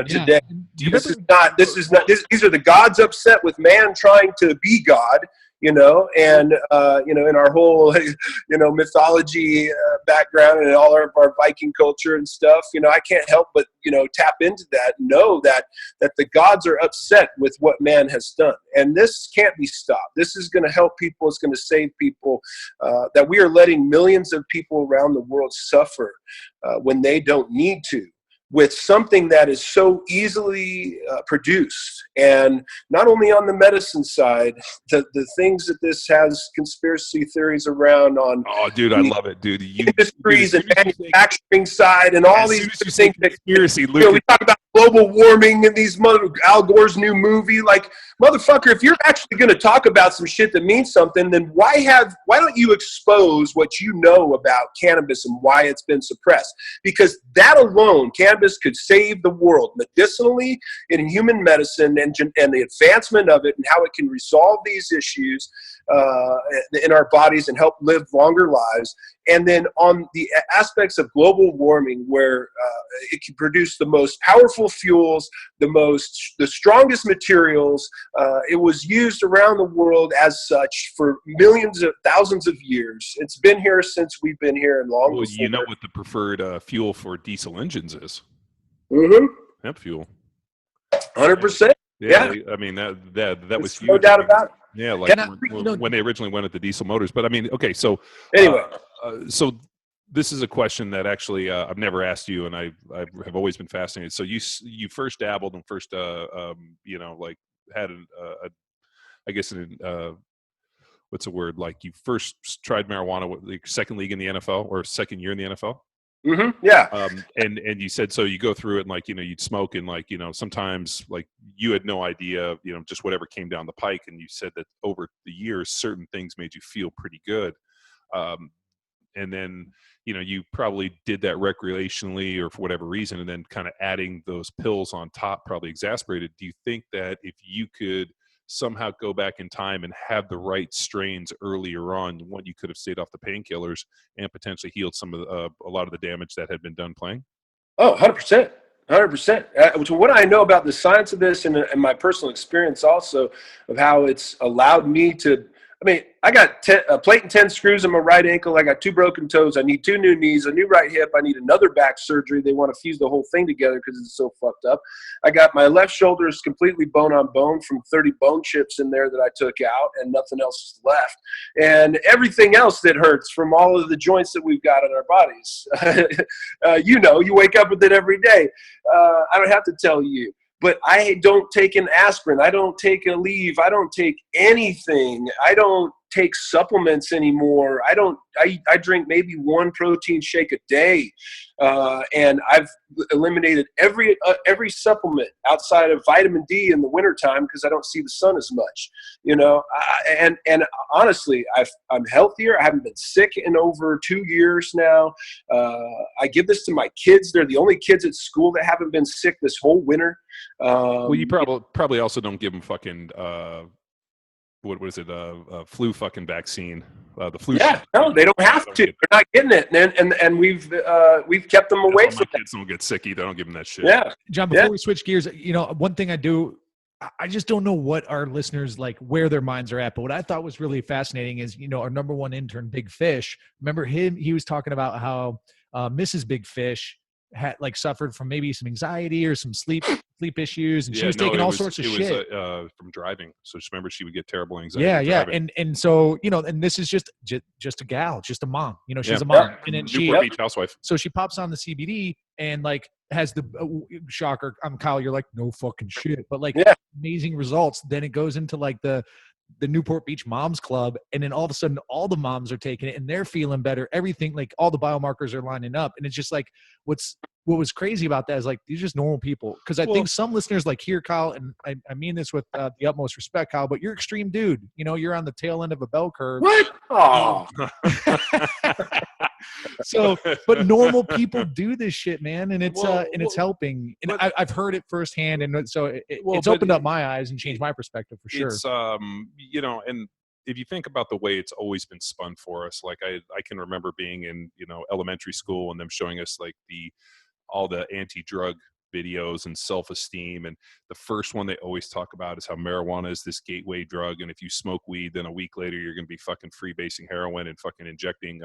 today. These are the gods upset with man trying to be God. And in our whole, mythology background and all of our Viking culture and stuff, I can't help but, tap into that, know that the gods are upset with what man has done. And this can't be stopped. This is going to help people. It's going to save people, that we are letting millions of people around the world suffer when they don't need to, with something that is so easily produced. And not only on the medicine side, the things that this has conspiracy theories around on. Oh, dude, I love it, dude. Industries and manufacturing side and all these things. Conspiracy, we talk about global warming and these Al Gore's new movie. Like, motherfucker, if you're actually going to talk about some shit that means something, then why don't you expose what you know about cannabis and why it's been suppressed? Because that alone, cannabis could save the world medicinally in human medicine, and the advancement of it and how it can resolve these issues in our bodies and help live longer lives. And then on the aspects of global warming, where it can produce the most powerful fuels, the strongest materials. It was used around the world as such for millions of thousands of years. It's been here since we've been here, and long. Well, before. You know what the preferred fuel for diesel engines is? Mm-hmm. Hemp fuel. 100%. Yeah. That was huge. No doubt about it. Yeah, like when they originally went at the diesel motors. But I mean, okay, so anyway, so this is a question that actually I've never asked you, and I have always been fascinated. So you first dabbled and first had I guess what's the word? Like, you first tried marijuana with the second league in the NFL, or second year in the NFL. Mm-hmm. Yeah. And you said, so you go through it, and you'd smoke, and sometimes you had no idea, just whatever came down the pike. And you said that over the years, certain things made you feel pretty good. And then, you probably did that recreationally or for whatever reason, and then kind of adding those pills on top probably exasperated. Do you think that if you could somehow go back in time and have the right strains earlier on, when you could have stayed off the painkillers and potentially healed some of a lot of the damage that had been done playing? Oh, 100%. 100%. To what I know about the science of this, and my personal experience also of how it's allowed me to, I got a plate and 10 screws in my right ankle. I got 2 broken toes. I need 2 new knees, a new right hip. I need another back surgery. They want to fuse the whole thing together because it's so fucked up. I got my left shoulder is completely bone on bone from 30 bone chips in there that I took out, and nothing else is left. And everything else that hurts from all of the joints that we've got in our bodies. You wake up with it every day. I don't have to tell you. But I don't take an aspirin. I don't take a leave. I don't take anything. I don't take supplements anymore. I drink maybe one protein shake a day. And I've eliminated every supplement outside of vitamin D in the wintertime because I don't see the sun as much, and honestly, I'm healthier. I haven't been sick in over 2 years now. I give this to my kids. They're the only kids at school that haven't been sick this whole winter. Well, you probably also don't give them fucking what is it? Flu fucking vaccine. The flu. Yeah, no, they don't have to. They're not getting it, and we've kept them away from my kids don't get sick either. I don't give them that shit. Yeah, John. Before we switch gears, one thing I do, I just don't know what our listeners like, where their minds are at. But what I thought was really fascinating is, our number one intern, Big Fish. Remember him? He was talking about how Mrs. Big Fish had suffered from maybe some anxiety or some sleep issues, and she was taking all sorts of shit from driving. So just remember, she would get terrible anxiety. Yeah. And so, and this is just a gal, just a mom, she's a mom, and then Newport Beach housewife. So she pops on the CBD and has the shocker. I'm Kyle. You're like, no fucking shit, but amazing results. Then it goes into the Newport Beach Moms Club, and then all of a sudden all the moms are taking it and they're feeling better. Everything, all the biomarkers are lining up, and it's just what was crazy about that is these are just normal people. Because I think some listeners hear Kyle, and I mean this with the utmost respect, Kyle, but you're extreme dude. You're on the tail end of a bell curve. What? Oh. So, but normal people do this shit, man, and it's helping. And I've heard it firsthand, and so it's opened up my eyes and changed my perspective for sure. It's and if you think about the way it's always been spun for us, I can remember being in elementary school and them showing us all the anti-drug videos and self-esteem, and the first one they always talk about is how marijuana is this gateway drug, and if you smoke weed, then a week later you're going to be fucking freebasing heroin and fucking injecting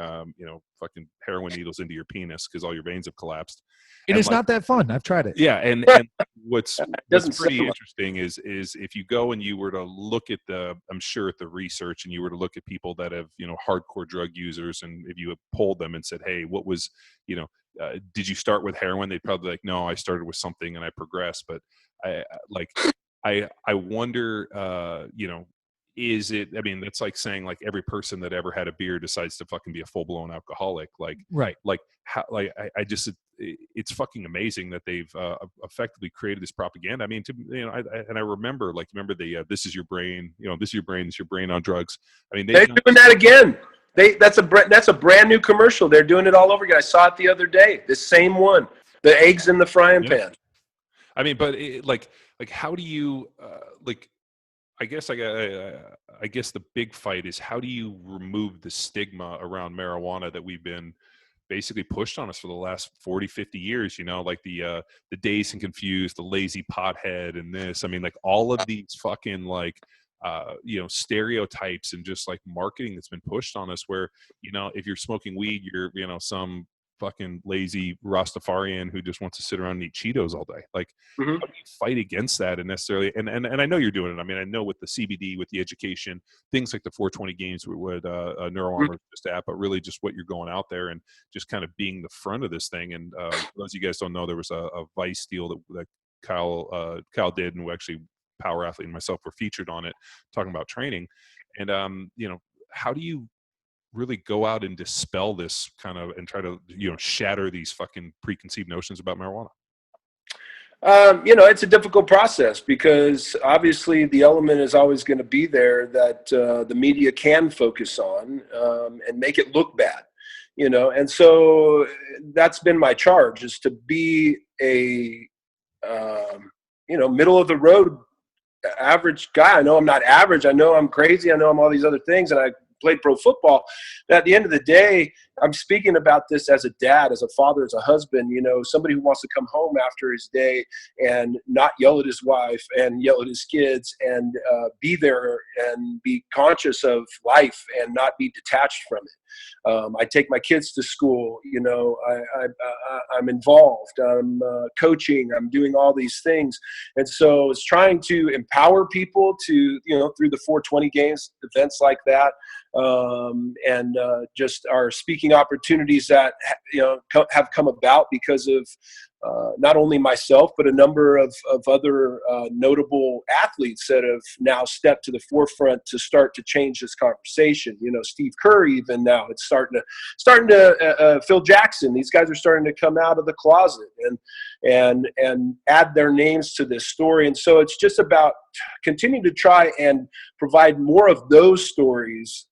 fucking heroin needles into your penis because all your veins have collapsed. And it's not that fun. I've tried it. Yeah, and what's pretty interesting is if you go and you were to look at the research, and you were to look at people that have hardcore drug users, and if you have polled them and said, hey, what was did you start with heroin? They'd probably no, I started with something and I progressed. But I wonder, is it? I mean, that's like saying every person that ever had a beer decides to fucking be a full blown alcoholic. Right. I just it's fucking amazing that they've effectively created this propaganda. I mean, I remember the this is your brain, this is your brain, this is your brain on drugs. I mean, they're doing that again. That's a brand new commercial. They're doing it all over again. I saw it the other day. The same one. The eggs in the frying pan. I mean, but how do you I guess the big fight is how do you remove the stigma around marijuana that we've been basically pushed on us for the last 40, 50 years, the dazed and confused, the lazy pothead, and this. I mean, all of these fucking stereotypes and just marketing that's been pushed on us where, if you're smoking weed, you're, some fucking lazy Rastafarian who just wants to sit around and eat Cheetos all day. How do you fight against that? And necessarily, and I know you're doing it. I mean, I know with the CBD, with the education, things like the 420 games with NeuroArmor just app, but really just what you're going out there and just kind of being the front of this thing. And for those of you guys don't know, there was a Vice deal that Kyle did, and we actually Power Athlete and myself were featured on it, talking about training. And how do you really go out and dispel this kind of and try to shatter these fucking preconceived notions about marijuana? It's a difficult process because obviously the element is always going to be there that the media can focus on and make it look bad, and so that's been my charge, is to be a middle of the road average guy. I know I'm not average. I know I'm crazy. I know I'm all these other things, and I played pro football. But at the end of the day, I'm speaking about this as a dad, as a father, as a husband, somebody who wants to come home after his day and not yell at his wife and yell at his kids and be there and be conscious of life and not be detached from it. I take my kids to school, I'm involved, I'm coaching, I'm doing all these things. And so it's trying to empower people to, through the 420 games, events like that, and just our speaking opportunities that, have come about because of not only myself, but a number of other notable athletes that have now stepped to the forefront to start to change this conversation. You know, Steve Kerr, even now, it's starting to Phil Jackson. These guys are starting to come out of the closet and add their names to this story. And so it's just about continuing to try and provide more of those stories,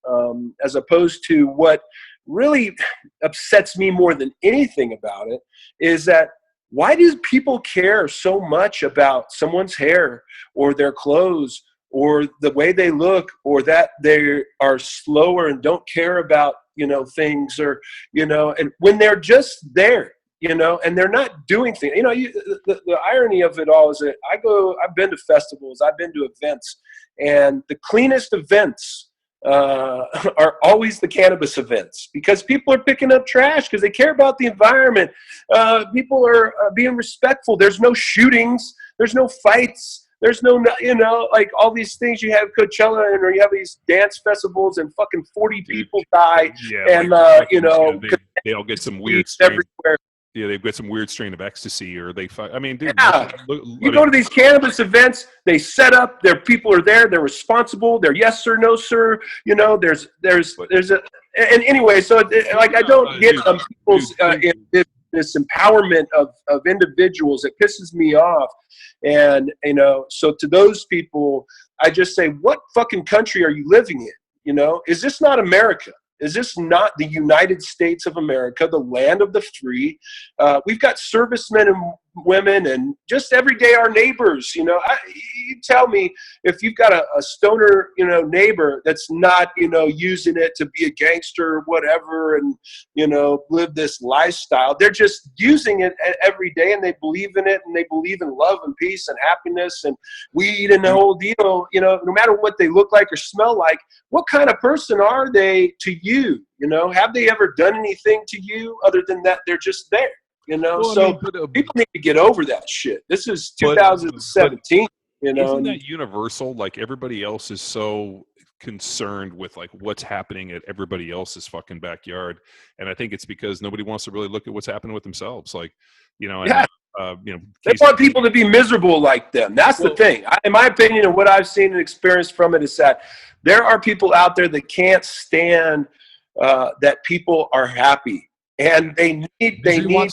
as opposed to what really upsets me more than anything about it is that why do people care so much about someone's hair or their clothes or the way they look, or that they are slower and don't care about, you know, things, or, you know, and when they're just there, you know, and they're not doing things. You know, the irony of it all is that I've been to festivals, I've been to events, and the cleanest events are always the cannabis events, because people are picking up trash because they care about the environment. People are being respectful. There's no shootings. There's no fights. There's no, you know, like all these things you have Coachella and, or you have these dance festivals and fucking 40 people die. Yeah, and, like, you know, they all get some weird strain. Everywhere. Yeah, they've got some weird strain of ecstasy, or I mean, dude, yeah. You go to these cannabis events, they set up, their people are there, they're responsible, they're yes sir, no sir, you know, there's a, and anyway, so like I don't get people's this empowerment of individuals. It pisses me off. And, you know, so to those people, I just say, what fucking country are you living in? You know, is this not America? Is this not the United States of America, the land of the free? We've got servicemen and women and just every day our neighbors. You know, you tell me if you've got a stoner, you know, neighbor that's not, you know, using it to be a gangster or whatever and, you know, live this lifestyle. They're just using it every day, and they believe in it, and they believe in love and peace and happiness and weed and the whole deal. You know, no matter what they look like or smell like, what kind of person are they to you? You know, have they ever done anything to you other than that they're just there? You know, well, so people need to get over that shit. This is 2017. You know, isn't that universal? Like everybody else is so concerned with like what's happening at everybody else's fucking backyard, and I think it's because nobody wants to really look at what's happening with themselves. Like, you know, yeah. You know, they want people to be miserable like them. That's the thing. In my opinion, and what I've seen and experienced from it is that there are people out there that can't stand that people are happy. And they need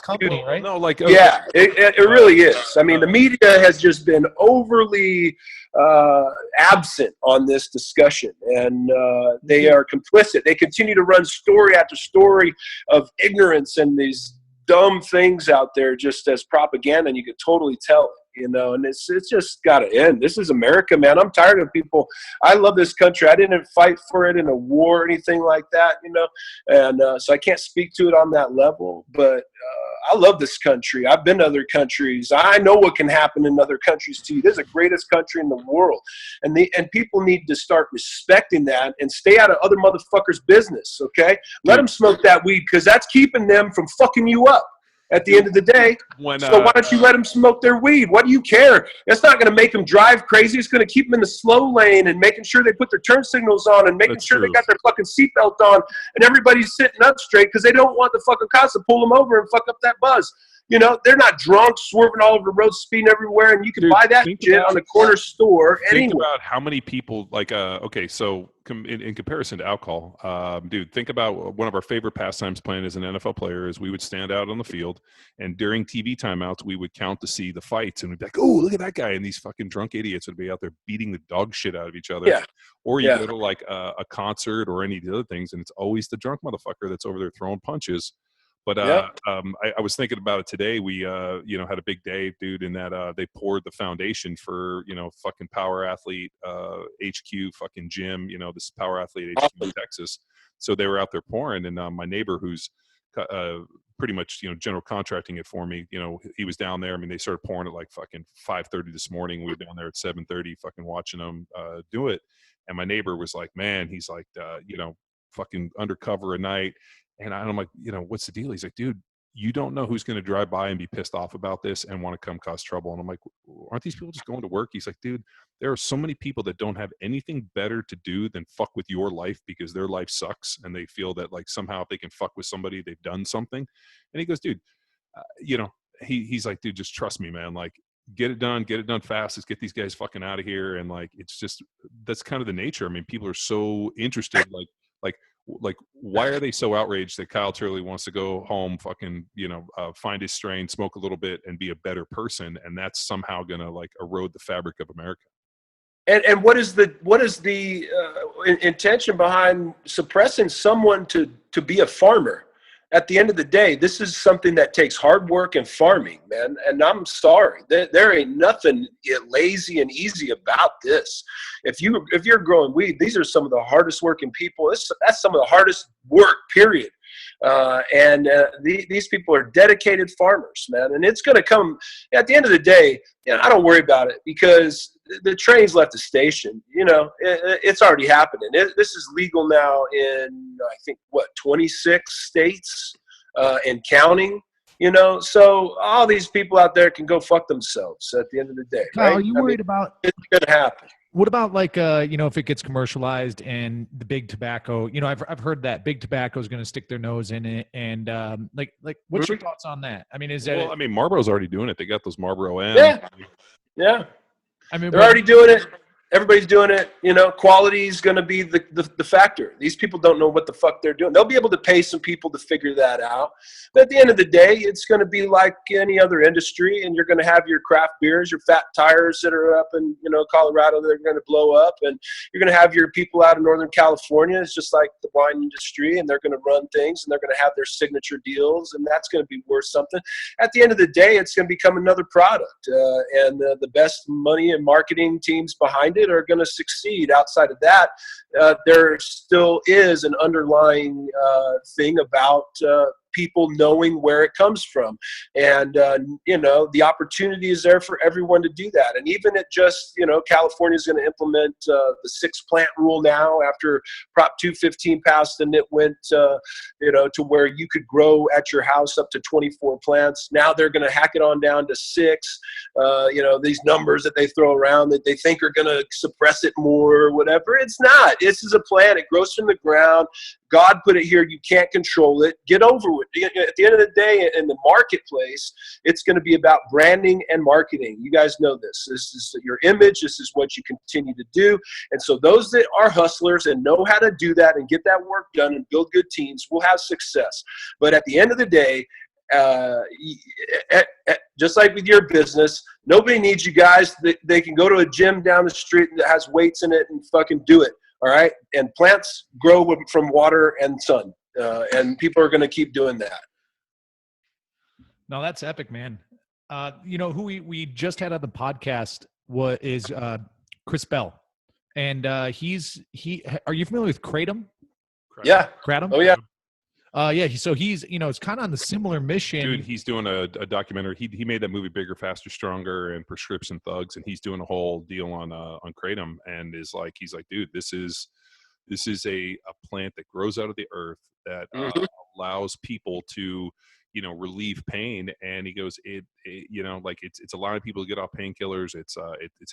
company, right? No, like yeah, it really is. I mean, the media has just been overly absent on this discussion, and they are complicit. They continue to run story after story of ignorance and these dumb things out there just as propaganda, and you can totally tell it. You know, and it's just got to end. This is America, man. I'm tired of people. I love this country. I didn't fight for it in a war or anything like that, you know, and so I can't speak to it on that level. But I love this country. I've been to other countries. I know what can happen in other countries too. This is the greatest country in the world, and people need to start respecting that and stay out of other motherfuckers' business. Okay, let them smoke that weed because that's keeping them from fucking you up. At the end of the day, so why don't you let them smoke their weed? What do you care? It's not going to make them drive crazy. It's going to keep them in the slow lane and making sure they put their turn signals on and making sure they got their fucking seatbelt on and everybody's sitting up straight because they don't want the fucking cops to pull them over and fuck up that buzz. You know, they're not drunk, swerving all over the road, speeding everywhere, and you can buy that shit on the corner store anywhere. Think about how many people, like, okay, so in comparison to alcohol, dude, think about one of our favorite pastimes playing as an NFL player is we would stand out on the field, and during TV timeouts, we would count to see the fights, and we'd be like, oh, look at that guy, and these fucking drunk idiots would be out there beating the dog shit out of each other. Yeah. Or you go to, like, a concert or any of the other things, and it's always the drunk motherfucker that's over there throwing punches. But I was thinking about it today. We, you know, had a big day, dude, in that they poured the foundation for, you know, fucking Power Athlete HQ fucking gym, you know, this Power Athlete HQ in Texas. So they were out there pouring, and my neighbor who's pretty much, you know, general contracting it for me, you know, he was down there. I mean, they started pouring at like fucking 5:30 this morning. We were down there at 7:30 fucking watching them do it. And my neighbor was like, man, he's like, you know, fucking undercover at night. And I'm like, you know, what's the deal? He's like, dude, you don't know who's going to drive by and be pissed off about this and want to come cause trouble. And I'm like, aren't these people just going to work? He's like, dude, there are so many people that don't have anything better to do than fuck with your life because their life sucks. And they feel that like somehow if they can fuck with somebody, they've done something. And he goes, dude, you know, he's like, dude, just trust me, man. Like, get it done fast. Let's get these guys fucking out of here. And like, it's just, that's kind of the nature. I mean, people are so interested, like why are they so outraged that Kyle Turley wants to go home, fucking, find his strain, smoke a little bit, and be a better person, and that's somehow gonna like erode the fabric of America? And what is the intention behind suppressing someone to be a farmer? At the end of the day, this is something that takes hard work and farming, man. And I'm sorry, there ain't nothing lazy and easy about this. If you're growing weed, these are some of the hardest working people. That's some of the hardest work, period. These people are dedicated farmers, man. And it's going to come at the end of the day. I don't worry about it because the train's left the station. It's already happening. This is legal now in, I think, 26 states and counting. So all these people out there can go fuck themselves at the end of the day. Kyle, right? are you worried about it's going to happen? What about like if it gets commercialized and the big tobacco? I've heard that big tobacco is going to stick their nose in it, and like what's your thoughts on that? I mean, is that? Well, I mean, Marlboro's already doing it. They got those Marlboro M. Yeah. I mean, they're already doing it. Everybody's doing it. Quality is going to be the factor. These people don't know what the fuck they're doing. They'll be able to pay some people to figure that out. But at the end of the day, it's going to be like any other industry, and you're going to have your craft beers, your fat tires that are up in Colorado that are going to blow up, and you're going to have your people out in Northern California. It's just like the wine industry, and they're going to run things, and they're going to have their signature deals, and that's going to be worth something. At the end of the day, it's going to become another product, and the best money and marketing teams behind it are going to succeed. Outside of that, there still is an underlying thing about people knowing where it comes from, and the opportunity is there for everyone to do that. And even at just California is going to implement the 6-plant rule now after Prop 215 passed, and it went to where you could grow at your house up to 24 plants. Now they're going to hack it on down to 6. These numbers that they throw around that they think are going to suppress it more or whatever. It's not. This is a plant. It grows from the ground. God put it here. You can't control it. Get over it. At the end of the day, in the marketplace, it's going to be about branding and marketing. You guys know this. This is your image. This is what you continue to do. And so those that are hustlers and know how to do that and get that work done and build good teams will have success. But at the end of the day, just like with your business, nobody needs you guys. They can go to a gym down the street that has weights in it and fucking do it. All right. And plants grow from water and sun. And people are going to keep doing that. No, that's epic, man. Who we just had on the podcast is Chris Bell. And are you familiar with Kratom? Yeah. Kratom? Oh, yeah. So he's, it's kind of on the similar mission. Dude, he's doing a documentary. He made that movie Bigger, Faster, Stronger and Prescription Thugs, and he's doing a whole deal on Kratom, and he's like, dude, this is a plant that grows out of the earth that allows people to relieve pain. And he goes, it's allowing people to get off painkillers. It's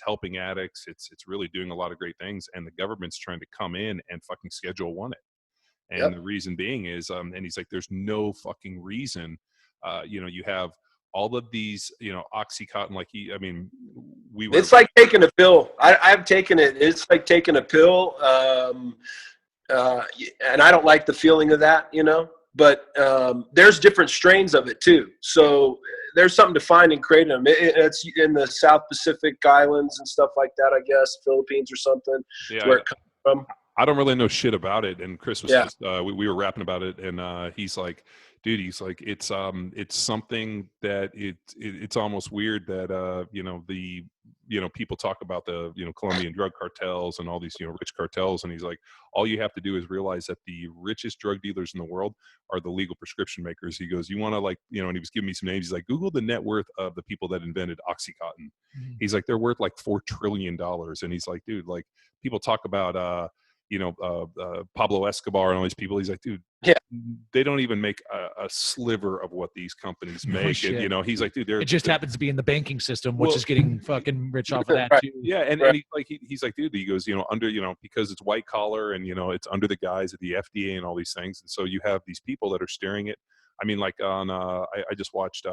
helping addicts. It's really doing a lot of great things, and the government's trying to come in and fucking Schedule 1 it. And the reason being is, and he's like, there's no fucking reason, you have all of these, Oxycontin, it's like taking a pill. I've taken it. It's like taking a pill. And I don't like the feeling of that, but there's different strains of it too. So there's something to find in Kratom. It's in the South Pacific Islands and stuff like that, I guess, Philippines or something, where it comes from. I don't really know shit about it. And Chris was just, we were rapping about it, and he's like, dude, it's something that it's almost weird that people talk about the Colombian drug cartels and all these rich cartels, and he's like, all you have to do is realize that the richest drug dealers in the world are the legal prescription makers. He goes, you want to and he was giving me some names. He's like, Google the net worth of the people that invented Oxycontin. Mm-hmm. He's like, they're worth like $4 trillion. And he's like, dude, like people talk about Pablo Escobar and all these people. He's like, dude, they don't even make a sliver of what these companies make. And, he's like, dude, it just happens to be in the banking system, which is getting fucking rich off of that too. Yeah. And he's like, dude, he goes, under, because it's white collar and, it's under the guise of the FDA and all these things. And so you have these people that are steering it. I mean, like on, I just watched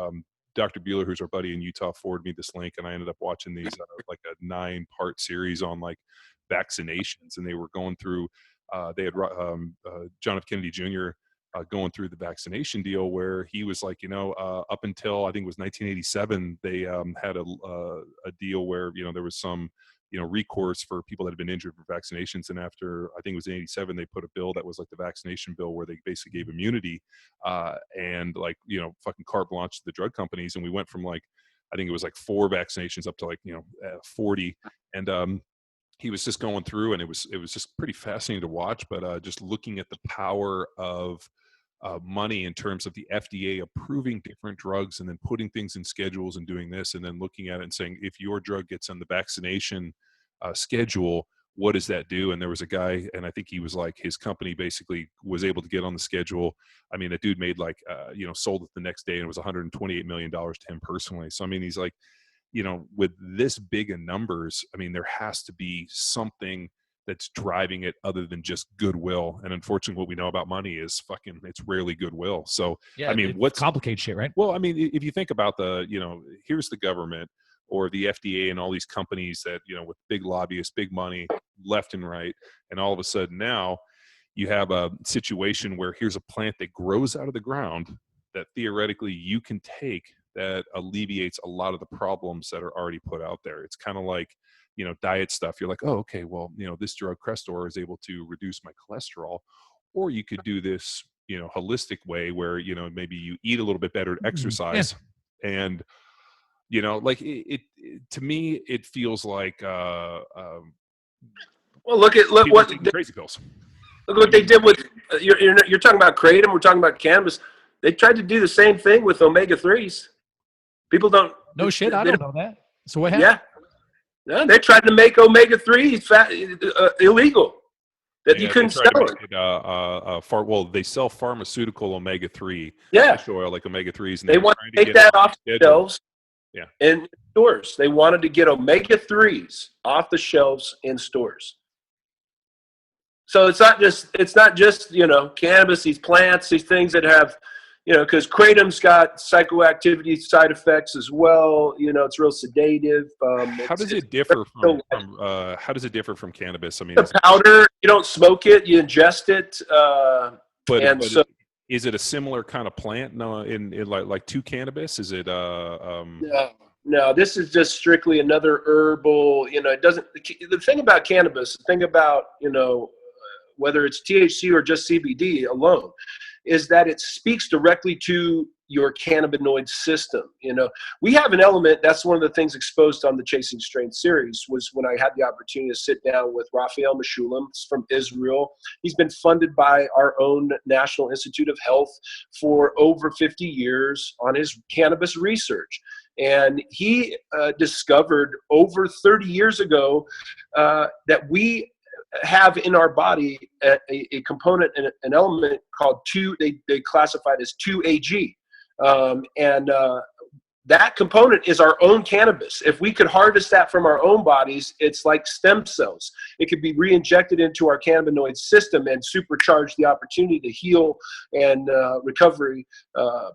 Dr. Bueller, who's our buddy in Utah, forwarded me this link, and I ended up watching these like a 9-part series on like vaccinations, and they were going through. They had John F. Kennedy Jr. Going through the vaccination deal, where he was like, up until I think it was 1987, they had a deal where there was some recourse for people that had been injured for vaccinations, and after I think it was in 87, they put a bill that was like the vaccination bill, where they basically gave immunity and like fucking carte blanche to the drug companies, and we went from like I think it was like 4 vaccinations up to like 40, and he was just going through, and it was just pretty fascinating to watch. But just looking at the power of money in terms of the FDA approving different drugs and then putting things in schedules and doing this, and then looking at it and saying, if your drug gets on the vaccination schedule, what does that do? And there was a guy, and I think he was like, his company basically was able to get on the schedule. I mean, the dude made like, sold it the next day, and it was $128 million to him personally. So, I mean, he's like, with this big in numbers, I mean, there has to be something that's driving it other than just goodwill. And unfortunately, what we know about money is it's rarely goodwill. So, yeah, I mean, what's complicated shit, right? Well, I mean, if you think about here's the government or the FDA and all these companies that, with big lobbyists, big money left and right. And all of a sudden now you have a situation where here's a plant that grows out of the ground that theoretically you can take that alleviates a lot of the problems that are already put out there. It's kind of like, diet stuff. You're like, oh, okay, well, this drug Crestor is able to reduce my cholesterol. Or you could do this, holistic way where, maybe you eat a little bit better, exercise. Yeah. And, like to me, it feels like, well, look what crazy pills. Look what they did with, you're talking about kratom. We're talking about cannabis. They tried to do the same thing with omega-3s. People don't. No shit. I don't know that. So what happened? Yeah, they tried to make omega-3s illegal. That you couldn't sell it. Well, they sell pharmaceutical omega-3 fish oil, like omega-3s. And they want to take that off the shelves in stores. They wanted to get omega-3s off the shelves in stores. So it's not just cannabis, these plants, these things that have, because kratom's got psychoactivity side effects as well. It's real sedative. How does it differ from cannabis? I mean, the powder, you don't smoke it, you ingest it. But is it a similar kind of plant? No, in like to cannabis? Is it? No, this is just strictly another herbal. It doesn't. The thing about cannabis, whether it's THC or just CBD alone, is that it speaks directly to your cannabinoid system. We have an element, that's one of the things exposed on the Chasing Strain series, was when I had the opportunity to sit down with Raphael Meshulam from Israel. He's been funded by our own National Institute of Health for over 50 years on his cannabis research. And he discovered over 30 years ago that we have in our body a component, an element called they classified as 2-AG. That component is our own cannabis. If we could harvest that from our own bodies, it's like stem cells. It could be re-injected into our cannabinoid system and supercharge the opportunity to heal and recovery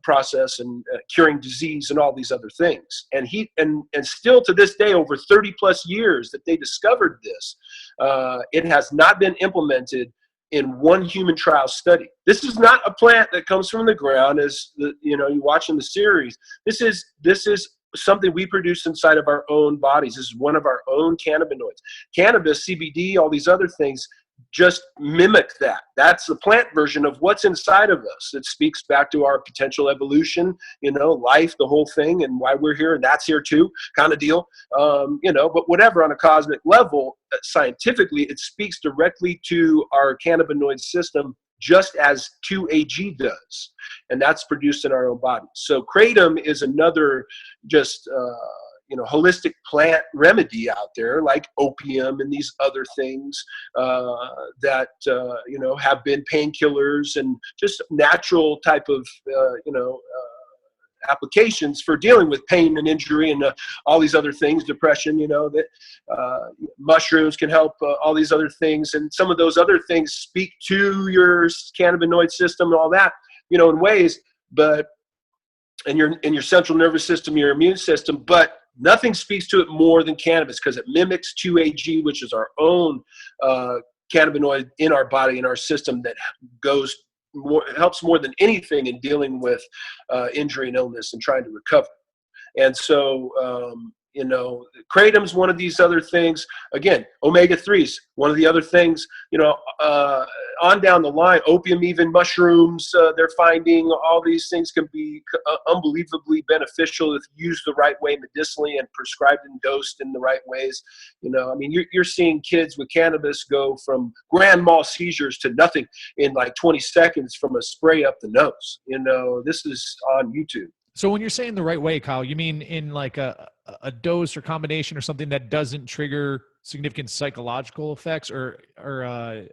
process and curing disease and all these other things. And still to this day, over 30 plus years that they discovered this, it has not been implemented in one human trial study. This is not a plant that comes from the ground, as you're watching the series. This is something we produce inside of our own bodies. This is one of our own cannabinoids. Cannabis, CBD, all these other things just mimic that. That's the plant version of what's inside of us. It speaks back to our potential evolution, life, the whole thing, and why we're here, and that's here too, kind of deal. But whatever, on a cosmic level, scientifically, it speaks directly to our cannabinoid system, just as 2-AG does, and that's produced in our own body. So kratom is another just holistic plant remedy out there, like opium and these other things that have been painkillers and just natural type of applications for dealing with pain and injury and all these other things, depression, that mushrooms can help, all these other things. And some of those other things speak to your cannabinoid system and all that, in ways. But and your central nervous system, your immune system, but nothing speaks to it more than cannabis because it mimics 2-AG, which is our own cannabinoid in our body, in our system, that helps more than anything in dealing with injury and illness and trying to recover. And so, kratom's one of these other things. Again, omega-3s, one of the other things, on down the line, opium, even mushrooms, they're finding all these things can be unbelievably beneficial if used the right way medicinally and prescribed and dosed in the right ways. You're seeing kids with cannabis go from grand mal seizures to nothing in like 20 seconds from a spray up the nose. This is on YouTube. So when you're saying the right way, Kyle, you mean in like a dose or combination or something that doesn't trigger significant psychological effects or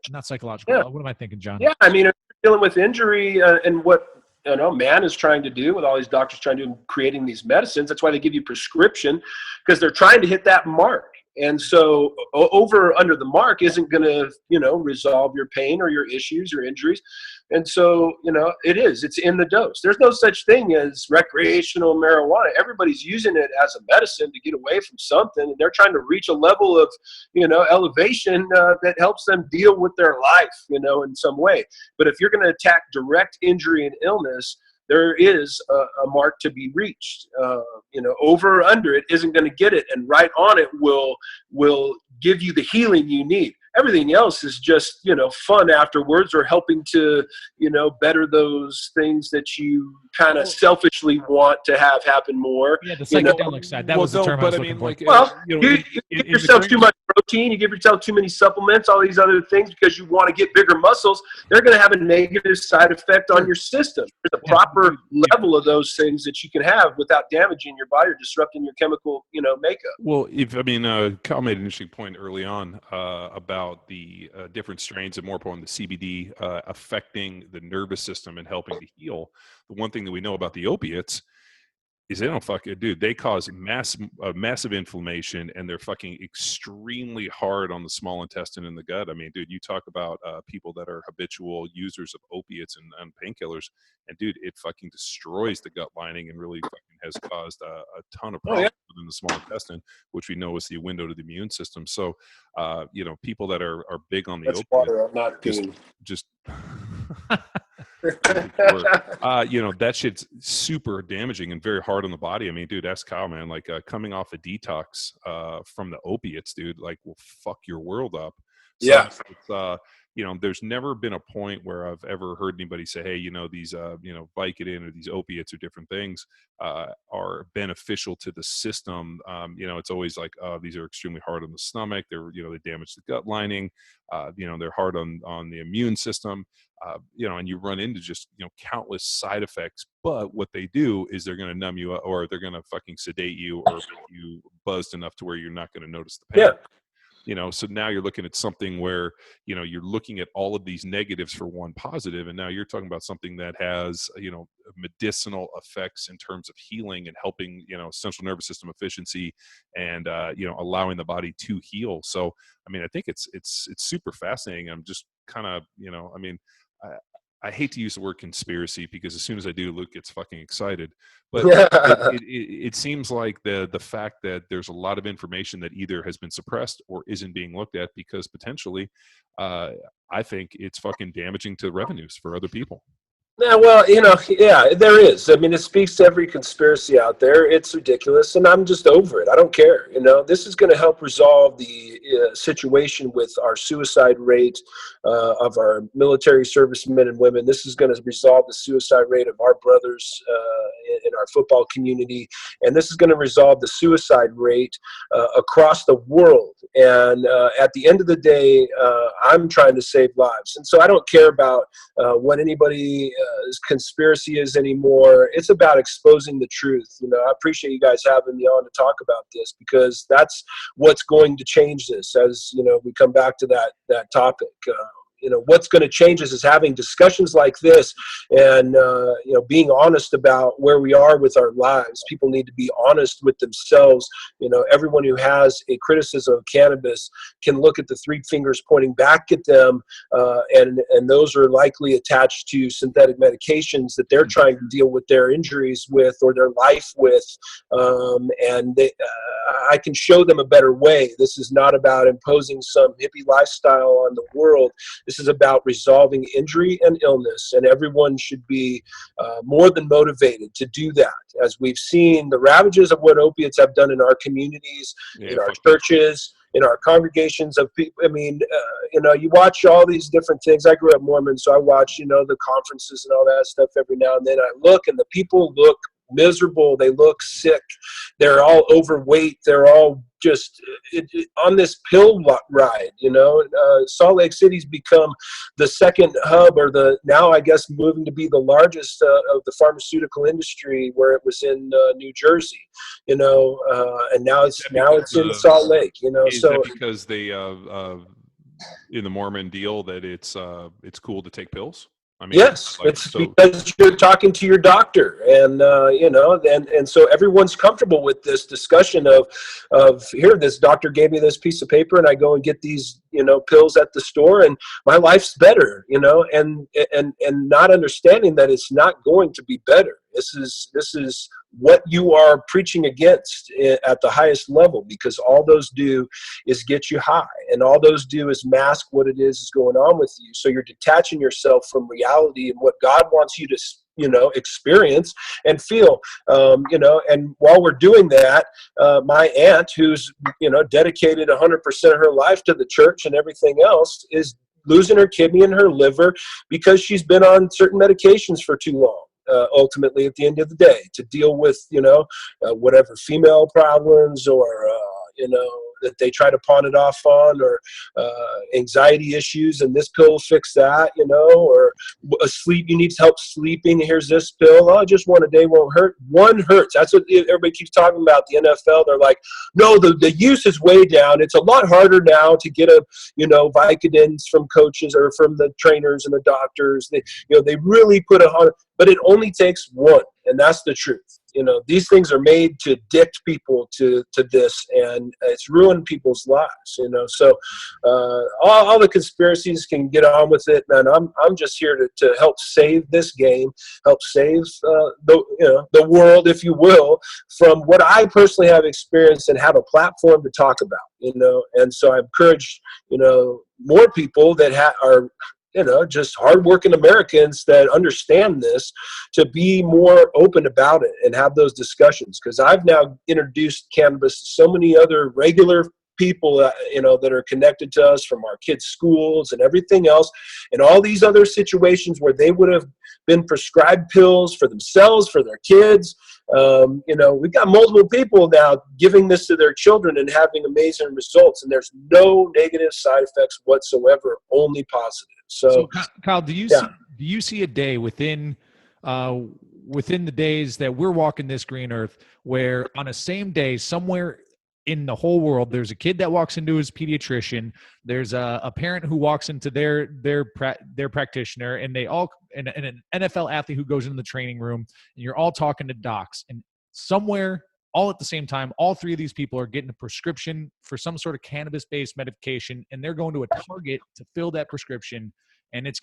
not psychological. Yeah. What am I thinking, John? Yeah. If you're dealing with injury and what, man is trying to do with all these doctors trying to do, creating these medicines, that's why they give you prescription, because they're trying to hit that mark. And so over or under the mark isn't going to, resolve your pain or your issues or injuries. And so, it's in the dose. There's no such thing as recreational marijuana. Everybody's using it as a medicine to get away from something. And they're trying to reach a level of, elevation that helps them deal with their life, in some way. But if you're going to attack direct injury and illness, there is a mark to be reached. Over or under it isn't going to get it, and right on it will give you the healing you need. Everything else is just, fun afterwards, or helping to, better those things that you kind of selfishly want to have happen more. Yeah, the psychedelic side. That was the term I was looking for. You give yourself too much protein, you give yourself too many supplements, all these other things because you want to get bigger muscles, they're going to have a negative side effect on your system. There's a proper level of those things that you can have without damaging your body or disrupting your chemical, makeup. Well, Kyle made an interesting point early on about the different strains and more upon the CBD affecting the nervous system and helping to heal. The one thing that we know about the opiates is they don't dude. They cause massive inflammation, and they're fucking extremely hard on the small intestine and the gut. I mean, dude, you talk about people that are habitual users of opiates and painkillers, and dude, it fucking destroys the gut lining and really fucking has caused a ton of problems within the small intestine, which we know is the window to the immune system. So, people that are big on the That's opiates, water. I'm not just that shit's super damaging and very hard on the body. I mean, dude, ask Kyle, man, like coming off a detox from the opiates, dude, like will fuck your world up. So it's, there's never been a point where I've ever heard anybody say, hey, these, Vicodin or these opiates or different things are beneficial to the system. It's always like, these are extremely hard on the stomach. They're, they damage the gut lining. They're hard on the immune system. And you run into just, countless side effects. But what they do is they're going to numb you, or they're going to fucking sedate you, or make you buzzed enough to where you're not going to notice the pain. So now you're looking at something where, you're looking at all of these negatives for one positive, and now you're talking about something that has, medicinal effects in terms of healing and helping, central nervous system efficiency and, allowing the body to heal. So, I think it's super fascinating. I'm just kind of, I hate to use the word conspiracy because as soon as I do, Luke gets fucking excited. But it seems like the fact that there's a lot of information that either has been suppressed or isn't being looked at because potentially, I think it's fucking damaging to revenues for other people. Yeah, well, there is. It speaks to every conspiracy out there. It's ridiculous, and I'm just over it. I don't care. This is going to help resolve the situation with our suicide rate of our military servicemen and women. This is going to resolve the suicide rate of our brothers in our football community, and this is going to resolve the suicide rate across the world. And at the end of the day, I'm trying to save lives, and so I don't care about what anybody conspiracy is anymore. It's about exposing the truth. I appreciate you guys having me on to talk about this because that's what's going to change this as we come back to that topic. what's going to change us is having discussions like this, and being honest about where we are with our lives. People need to be honest with themselves. Everyone who has a criticism of cannabis can look at the three fingers pointing back at them, and those are likely attached to synthetic medications that they're trying to deal with their injuries with or their life with, and I can show them a better way. This is not about imposing some hippie lifestyle on the world. This is about resolving injury and illness, and everyone should be more than motivated to do that. As we've seen the ravages of what opiates have done in our communities, in our churches, in our congregations of people. I mean, you watch all these different things. I grew up Mormon, so I watch, the conferences and all that stuff every now and then. I look, and the people look miserable. They look sick. They're all overweight. They're all just on this pill ride. Salt Lake City's become the second hub, or now I guess moving to be the largest of the pharmaceutical industry, where it was in New Jersey. And now it's in Salt Lake. Is that because they in the Mormon deal that it's cool to take pills? I mean, yes, because you're talking to your doctor, and and so everyone's comfortable with this discussion of here, this doctor gave me this piece of paper, and I go and get these pills at the store, and my life's better, and not understanding that it's not going to be better. This is what you are preaching against at the highest level, because all those do is get you high, and all those do is mask what it is going on with you. So you're detaching yourself from reality and what God wants you to experience and feel, and while we're doing that, my aunt, who's, dedicated 100% of her life to the church and everything else, is losing her kidney and her liver because she's been on certain medications for too long. Ultimately, at the end of the day, to deal with, whatever female problems or, that they try to pawn it off on, or anxiety issues, and this pill will fix that, or sleep, you need help sleeping, here's this pill. Oh, just one a day won't hurt. One hurts. That's what everybody keeps talking about. The NFL, they're like, no, the use is way down. It's a lot harder now to get Vicodins from coaches or from the trainers and the doctors. They really put but it only takes one, and that's the truth. These things are made to addict people to this, and it's ruined people's lives. So all the conspiracies can get on with it, man. I'm just here to help save this game, help save the world, if you will, from what I personally have experienced and have a platform to talk about. And so I encourage more people that are just hardworking Americans that understand this to be more open about it and have those discussions. Because I've now introduced cannabis to so many other regular people, that are connected to us from our kids' schools and everything else, and all these other situations where they would have been prescribed pills for themselves, for their kids. We've got multiple people now giving this to their children and having amazing results, and there's no negative side effects whatsoever, only positive. So Kyle, do you see a day within the days that we're walking this green earth where on a same day somewhere in the whole world, there's a kid that walks into his pediatrician, there's a parent who walks into their practitioner, and an NFL athlete who goes into the training room, and you're all talking to docs, and somewhere all at the same time, all three of these people are getting a prescription for some sort of cannabis-based medication, and they're going to a Target to fill that prescription, and it's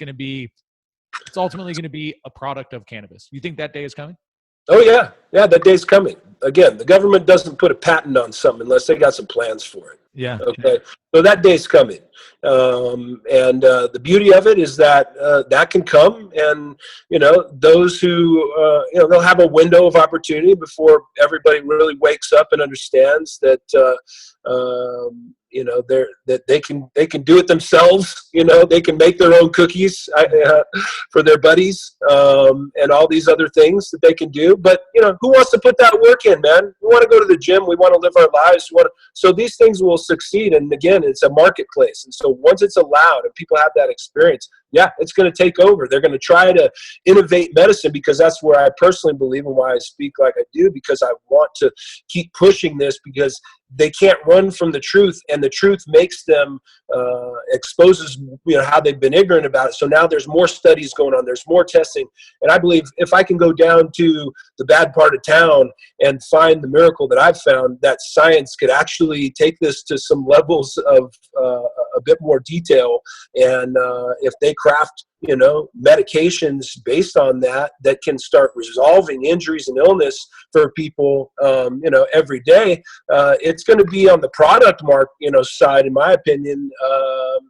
ultimately going to be a product of cannabis. You think that day is coming? Oh, yeah. Yeah, that day's coming. Again, the government doesn't put a patent on something unless they got some plans for it. Yeah. Okay. So that day's coming. And the beauty of it is that that can come, and, those who, they'll have a window of opportunity before everybody really wakes up and understands that, that they can do it themselves. They can make their own cookies for their buddies, and all these other things that they can do. But who wants to put that work in, man? We want to go to the gym. We want to live our lives. So these things will succeed. And again, it's a marketplace. And so once it's allowed and people have that experience, yeah, it's going to take over. They're going to try to innovate medicine, because that's where I personally believe, and why I speak like I do, because I want to keep pushing this, because they can't run from the truth, and the truth makes them exposes how they've been ignorant about it. So now there's more studies going on, there's more testing, and I believe if I can go down to the bad part of town and find the miracle that I've found, that science could actually take this to some levels of a bit more detail, and if they craft medications based on that can start resolving injuries and illness for people every day, it's going to be on the product side, in my opinion,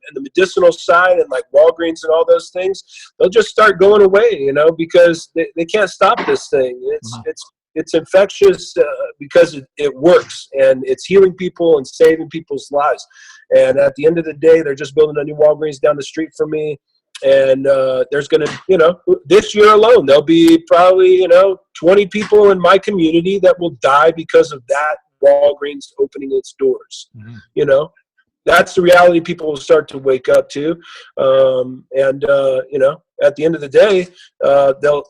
and the medicinal side, and like Walgreens and all those things, they'll just start going away, because they can't stop this thing. It's infectious because it works, and it's healing people and saving people's lives. And at the end of the day, they're just building a new Walgreens down the street from me. And there's going to, this year alone, there'll be probably, 20 people in my community that will die because of that Walgreens opening its doors. That's the reality people will start to wake up to. At the end of the day,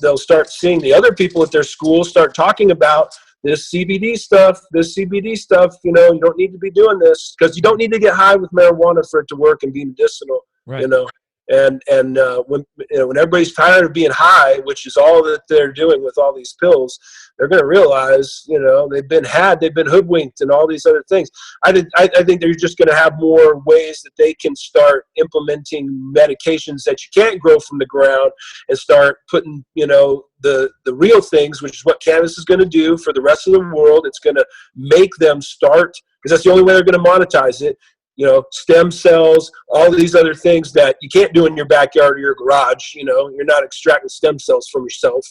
they'll start seeing the other people at their school start talking about this CBD stuff, you don't need to be doing this, because you don't need to get high with marijuana for it to work and be medicinal, right. And when everybody's tired of being high, which is all that they're doing with all these pills, they're going to realize, they've been hoodwinked and all these other things. I think they're just going to have more ways that they can start implementing medications that you can't grow from the ground, and start putting, the real things, which is what cannabis is going to do for the rest of the world. It's going to make them start, because that's the only way they're going to monetize it. Stem cells, all these other things that you can't do in your backyard or your garage. You're not extracting stem cells from yourself.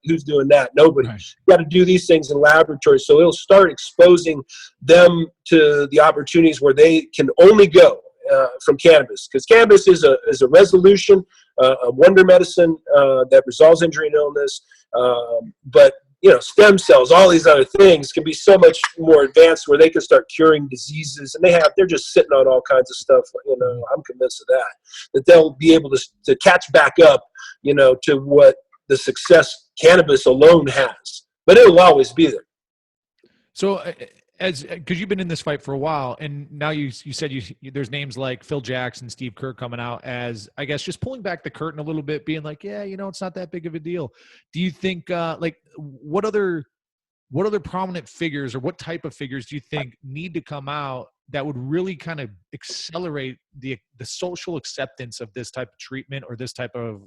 Who's doing that? Nobody. Right. You got to do these things in laboratories. So it'll start exposing them to the opportunities where they can only go from cannabis, because cannabis is a resolution, a wonder medicine that resolves injury and illness. But stem cells, all these other things can be so much more advanced, where they can start curing diseases, and they're just sitting on all kinds of stuff. I'm convinced of that they'll be able to catch back up, to what the success cannabis alone has, but it'll always be there. So because you've been in this fight for a while, and now you said there's names like Phil Jackson, Steve Kerr coming out as, I guess, just pulling back the curtain a little bit, being like, yeah, it's not that big of a deal. Do you think what other prominent figures, or what type of figures do you think need to come out that would really kind of accelerate the social acceptance of this type of treatment, or this type of,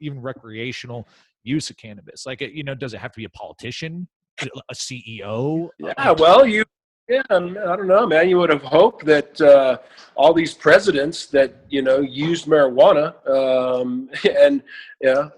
even recreational use of cannabis? Does it have to be a politician, a CEO? Yeah, well, I don't know, man. You would have hoped that all these presidents that used marijuana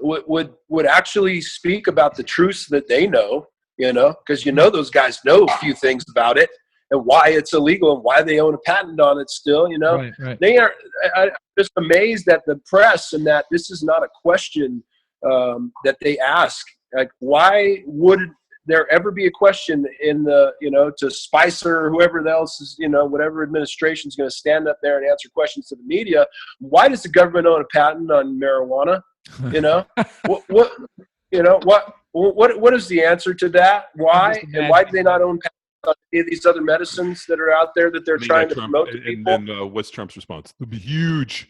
would actually speak about the truths that they know, because those guys know a few things about it, and why it's illegal, and why they own a patent on it still. Right. They are. I'm just amazed at the press, and that this is not a question that they ask. Like, why would there ever be a question in the, to Spicer or whoever else is, whatever administration is going to stand up there and answer questions to the media? Why does the government own a patent on marijuana? What is the answer to that? Why? And why do they not own patents on any of these other medicines that are out there that they're trying to promote to people? And what's Trump's response? It'll be huge.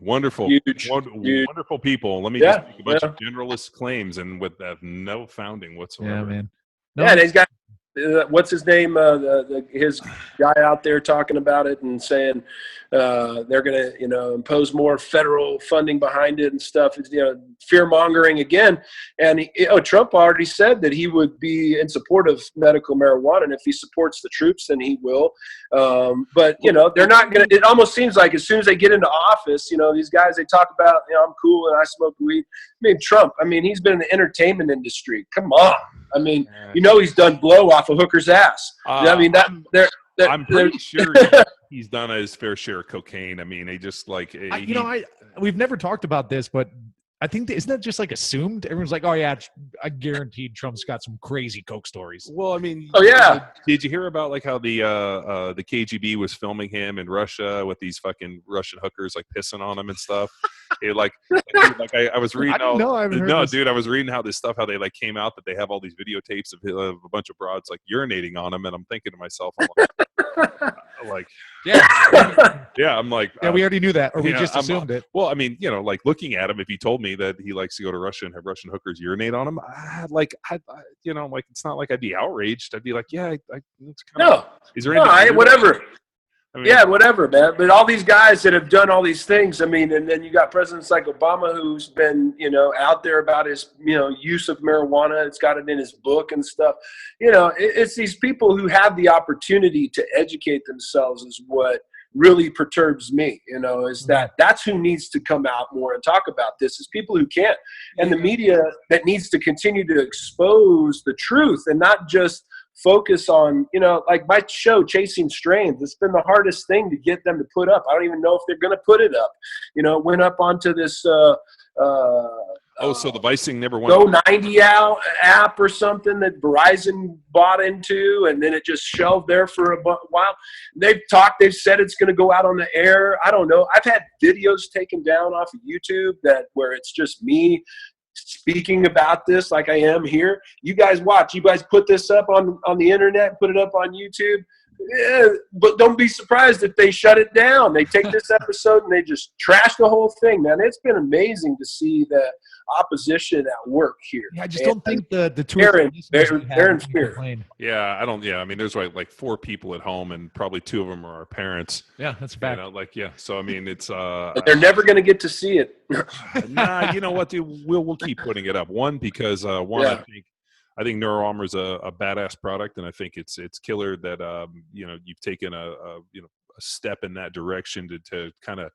Wonderful. Huge. Wonderful people. Let me just make a bunch of generalist claims, and with no founding whatsoever. Yeah, man. And he's got, what's his name? His guy out there talking about it and saying they're going to, impose more federal funding behind it and stuff. It's, fear mongering again. And Trump already said that he would be in support of medical marijuana, and if he supports the troops, then he will. But they're not going to. It almost seems like as soon as they get into office, these guys, they talk about, I'm cool and I smoke weed. Trump. He's been in the entertainment industry. Come on. He's done blow off a hooker's ass. I'm pretty sure he's done his fair share of cocaine. They just we've never talked about this, but I think isn't that just assumed? Everyone's like, oh yeah, I guaranteed Trump's got some crazy coke stories. Well, oh yeah. Did you hear about how the KGB was filming him in Russia with these fucking Russian hookers pissing on him and stuff? I was reading. I didn't know. I haven't heard this. Dude, I was reading how this stuff, how they like came out that they have all these videotapes of a bunch of broads like urinating on them, and I'm thinking to myself, I'm like, yeah, I'm like, yeah, we already knew that, or we yeah, just assumed it. Well, I mean, like looking at him, if he told me that he likes to go to Russia and have Russian hookers urinate on him, like it's not like I'd be outraged. I'd be like, yeah, it's kind of. Is there anything? Whatever. I mean, yeah, whatever, man. But all these guys that have done all these things, I mean, and then you got presidents like Obama who's been, out there about his, use of marijuana. It's got it in his book and stuff. It's these people who have the opportunity to educate themselves is what really perturbs me, is that's who needs to come out more and talk about this is people who can't. And the media that needs to continue to expose the truth and not just focus on, like my show, Chasing Strains. It's been the hardest thing to get them to put up. I don't even know if they're going to put it up. It went up onto this so the Vice thing never went. Go 90 app or something that Verizon bought into, and then it just shelved there for a while. They've said it's going to go out on the air. I don't know. I've had videos taken down off of YouTube where it's just me speaking about this like I am here. You guys watch. You guys put this up on the internet, put it up on YouTube. Yeah, but don't be surprised if they shut it down. They take this episode and they just trash the whole thing, man. It's been amazing to see the opposition at work here. Yeah, I just don't think the two they're in fear. Yeah, I don't. Yeah, I mean, there's like 4 people at home, and probably 2 of them are our parents. Yeah, that's a fact. So I mean, it's they're never going to get to see it. Nah, you know what, dude? We'll keep putting it up. One, because I think NeuroArmor is a badass product, and I think it's killer that you've taken a step in that direction to kind of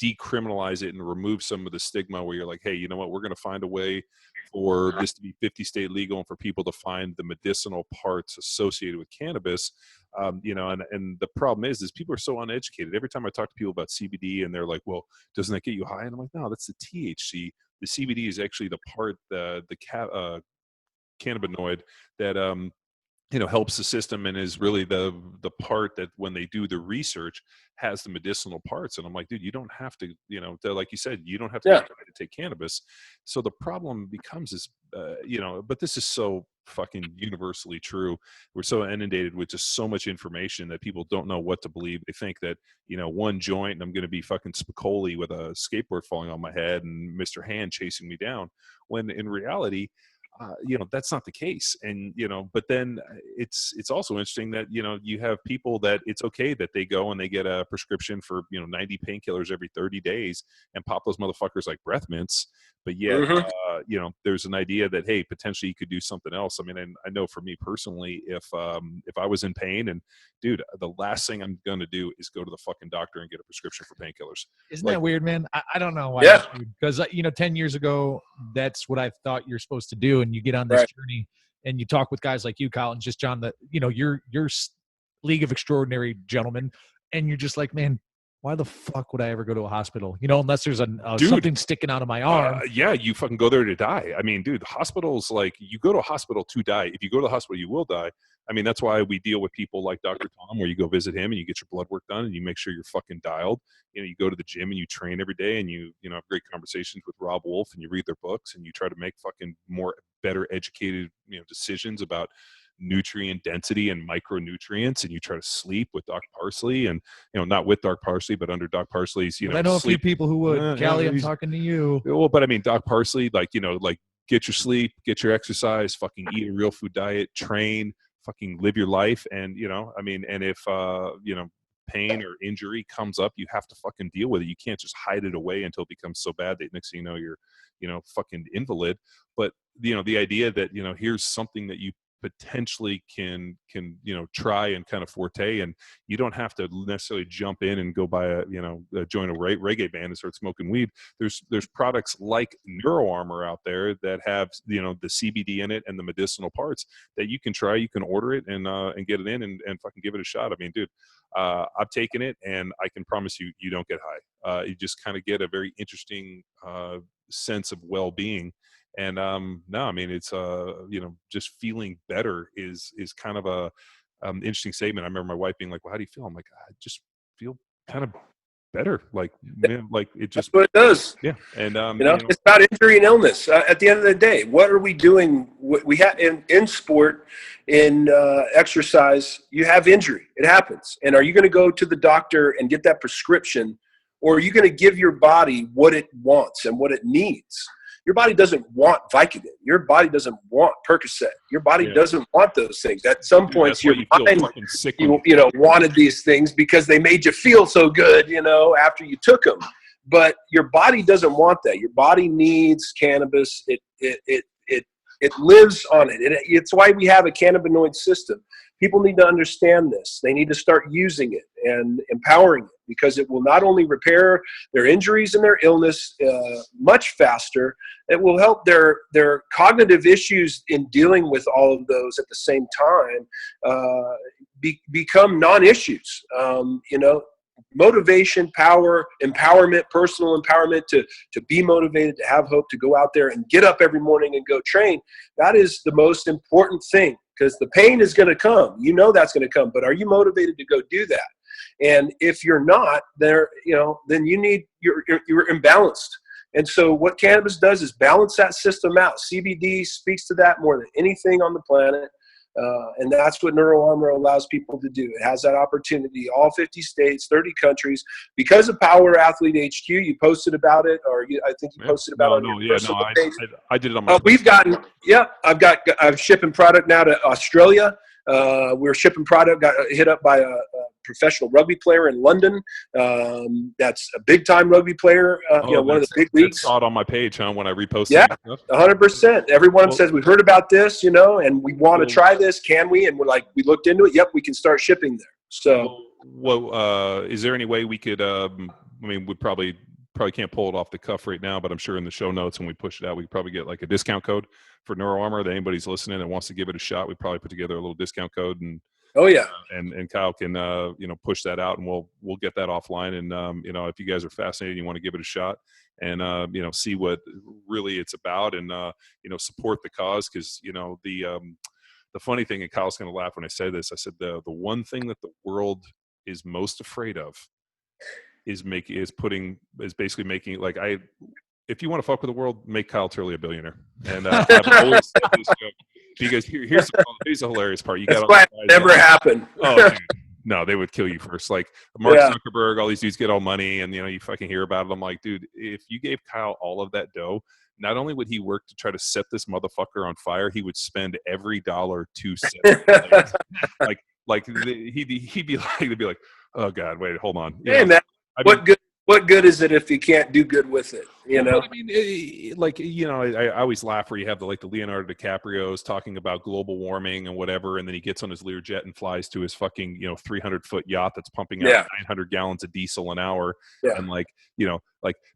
decriminalize it and remove some of the stigma where you're like, hey, you know what, we're going to find a way for this to be 50 state legal and for people to find the medicinal parts associated with cannabis. And the problem is people are so uneducated. Every time I talk to people about CBD and they're like, well, doesn't that get you high? And I'm like, no, that's the THC. The CBD is actually the part, the cannabinoid that helps the system and is really the part that when they do the research has the medicinal parts. And I'm like, dude, you don't have to, like you said, you don't have to take cannabis. So the problem becomes is, but this is so fucking universally true. We're so inundated with just so much information that people don't know what to believe. They think that, one joint and I'm going to be fucking Spicoli with a skateboard falling on my head and Mr. Hand chasing me down, when in reality, that's not the case. And, but then it's also interesting that, you have people that it's okay that they go and they get a prescription for, 90 painkillers every 30 days and pop those motherfuckers like breath mints. But yet, there's an idea that, hey, potentially you could do something else. I mean, and I know for me personally, if I was in pain and dude, the last thing I'm going to do is go to the fucking doctor and get a prescription for painkillers. Isn't that weird, man? I don't know why. Yeah. Because, 10 years ago, that's what I thought you're supposed to do. And you get on this journey and you talk with guys like you, Kyle, and just John, that, you're League of Extraordinary Gentlemen. And you're just like, man, why the fuck would I ever go to a hospital? Unless there's something sticking out of my arm. Yeah, you fucking go there to die. I mean, dude, hospitals, like, you go to a hospital to die. If you go to the hospital, you will die. I mean, that's why we deal with people like Dr. Tom, where you go visit him and you get your blood work done and you make sure you're fucking dialed. You go to the gym and you train every day and you have great conversations with Rob Wolf and you read their books and you try to make fucking better educated, decisions about nutrient density and micronutrients, and you try to sleep with Doc Parsley and not with Doc Parsley but under Doc Parsley's I know a few people who would. Callie, I'm talking to you. Well, but I mean, Doc Parsley, like get your sleep, get your exercise, fucking eat a real food diet, train, fucking live your life. And and if pain or injury comes up, you have to fucking deal with it. You can't just hide it away until it becomes so bad that next thing you know you're fucking invalid. But the idea that here's something that you potentially can try and kind of forte, and you don't have to necessarily jump in and go buy join a reggae band and start smoking weed. There's products like NeuroArmor out there that have the CBD in it and the medicinal parts that you can try. You can order it and get it in and fucking give it a shot. I mean, dude, I've taken it and I can promise you don't get high. You just kind of get a very interesting sense of well-being. And no, I mean, it's just feeling better is kind of a interesting statement. I remember my wife being like, well, how do you feel? I'm like, I just feel kind of better. Like, man, like it just That's what it does. yeah. And it's about injury and illness. At the end of the day, what are we doing? We have in sport, in exercise, you have injury. It happens. And are you going to go to the doctor and get that prescription, or are you going to give your body what it wants and what it needs? Your body doesn't want Vicodin. Your body doesn't want Percocet. Your body doesn't want those things. At some points, your mind, wanted these things because they made you feel so good, after you took them. But your body doesn't want that. Your body needs cannabis. It lives on it. It's why we have a cannabinoid system. People need to understand this. They need to start using it and empowering it, because it will not only repair their injuries and their illness much faster, it will help their cognitive issues in dealing with all of those at the same time become non-issues. Motivation, power, empowerment, personal empowerment to be motivated, to have hope, to go out there and get up every morning and go train. That is the most important thing, because the pain is going to come. That's going to come, but are you motivated to go do that? And if you're not there, then you're imbalanced. And so what cannabis does is balance that system out. CBD speaks to that more than anything on the planet. And that's what NeuroArmor allows people to do. It has that opportunity, all 50 states, 30 countries. Because of Power Athlete HQ, you posted about it, or I think you posted about it on your personal page. I did it on my I'm shipping product now to Australia. We're shipping product, got hit up by a professional rugby player in London. That's a big-time rugby player, one of the big leagues. I saw it on my page, when I reposted. Yeah, 100%. Everyone says, we've heard about this, and we want to try this. Can we? And we're like, we looked into it. Yep, we can start shipping there. So, is there any way we could, we probably can't pull it off the cuff right now, but I'm sure in the show notes when we push it out, we could probably get like a discount code for NeuroArmor that anybody's listening and wants to give it a shot. We probably put together a little discount code, and and Kyle can push that out, and we'll get that offline. And if you guys are fascinated, you want to give it a shot and see what really it's about, and support the cause, because the funny thing, and Kyle's going to laugh when I say this, I said the one thing that the world is most afraid of is basically making, like, if you want to fuck with the world, make Kyle Turley a billionaire. And I've always said this joke, because here's the hilarious part. You got never happen. Oh, dude. No, they would kill you first. Like Mark Zuckerberg, all these dudes get all money, and you fucking hear about it. I'm like, dude, if you gave Kyle all of that dough, not only would he work to try to set this motherfucker on fire, he would spend every dollar to set it. He'd be like, oh God, wait, hold on. What good is it if you can't do good with it? I always laugh where you have the Leonardo DiCaprio's talking about global warming and whatever, and then he gets on his Learjet and flies to his fucking 300-foot yacht that's pumping out 900 gallons of diesel an hour, and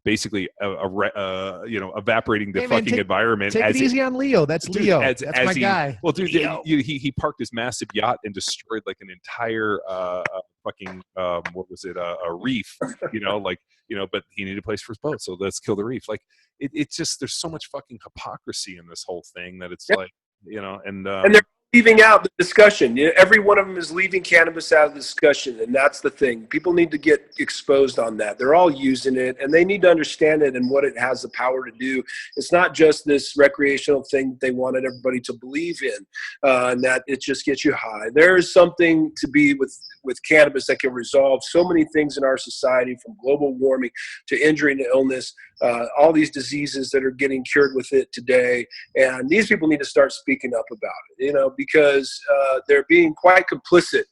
basically evaporating the fucking environment. Take it easy on Leo. That's Leo. That's my guy. Well, dude, he parked his massive yacht and destroyed like an entire a reef, but he needed a place for his boat, so let's kill the reef. Like it's just, there's so much fucking hypocrisy in this whole thing that it's and they're leaving out the discussion. Every one of them is leaving cannabis out of the discussion, and that's the thing. People need to get exposed on that. They're all using it, and they need to understand it and what it has the power to do. It's not just this recreational thing that they wanted everybody to believe in, and that it just gets you high. There is something to be with cannabis that can resolve so many things in our society, from global warming to injury to illness, all these diseases that are getting cured with it today. And these people need to start speaking up about it, because they're being quite complicit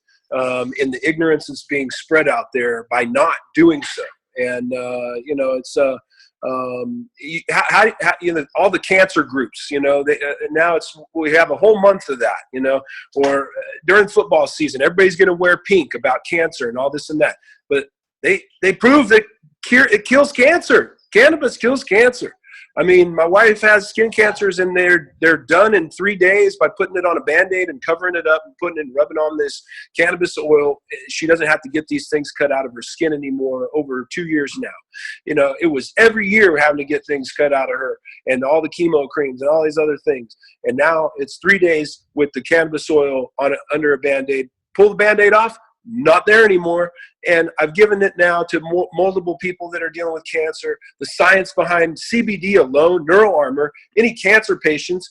in the ignorance that's being spread out there by not doing so. And, it's all the cancer groups, now we have a whole month of that, or during football season, everybody's going to wear pink about cancer and all this and that. But they prove that it kills cancer. Cannabis kills cancer. I mean, my wife has skin cancers, and they're done in 3 days by putting it on a Band-Aid and covering it up and putting it and rubbing on this cannabis oil. She doesn't have to get these things cut out of her skin anymore over 2 years now. It was every year having to get things cut out of her, and all the chemo creams and all these other things. And now it's 3 days with the cannabis oil under a Band-Aid. Pull the Band-Aid off, Not there anymore. And I've given it now to multiple people that are dealing with cancer. The science behind CBD alone, neural armor, any cancer patients,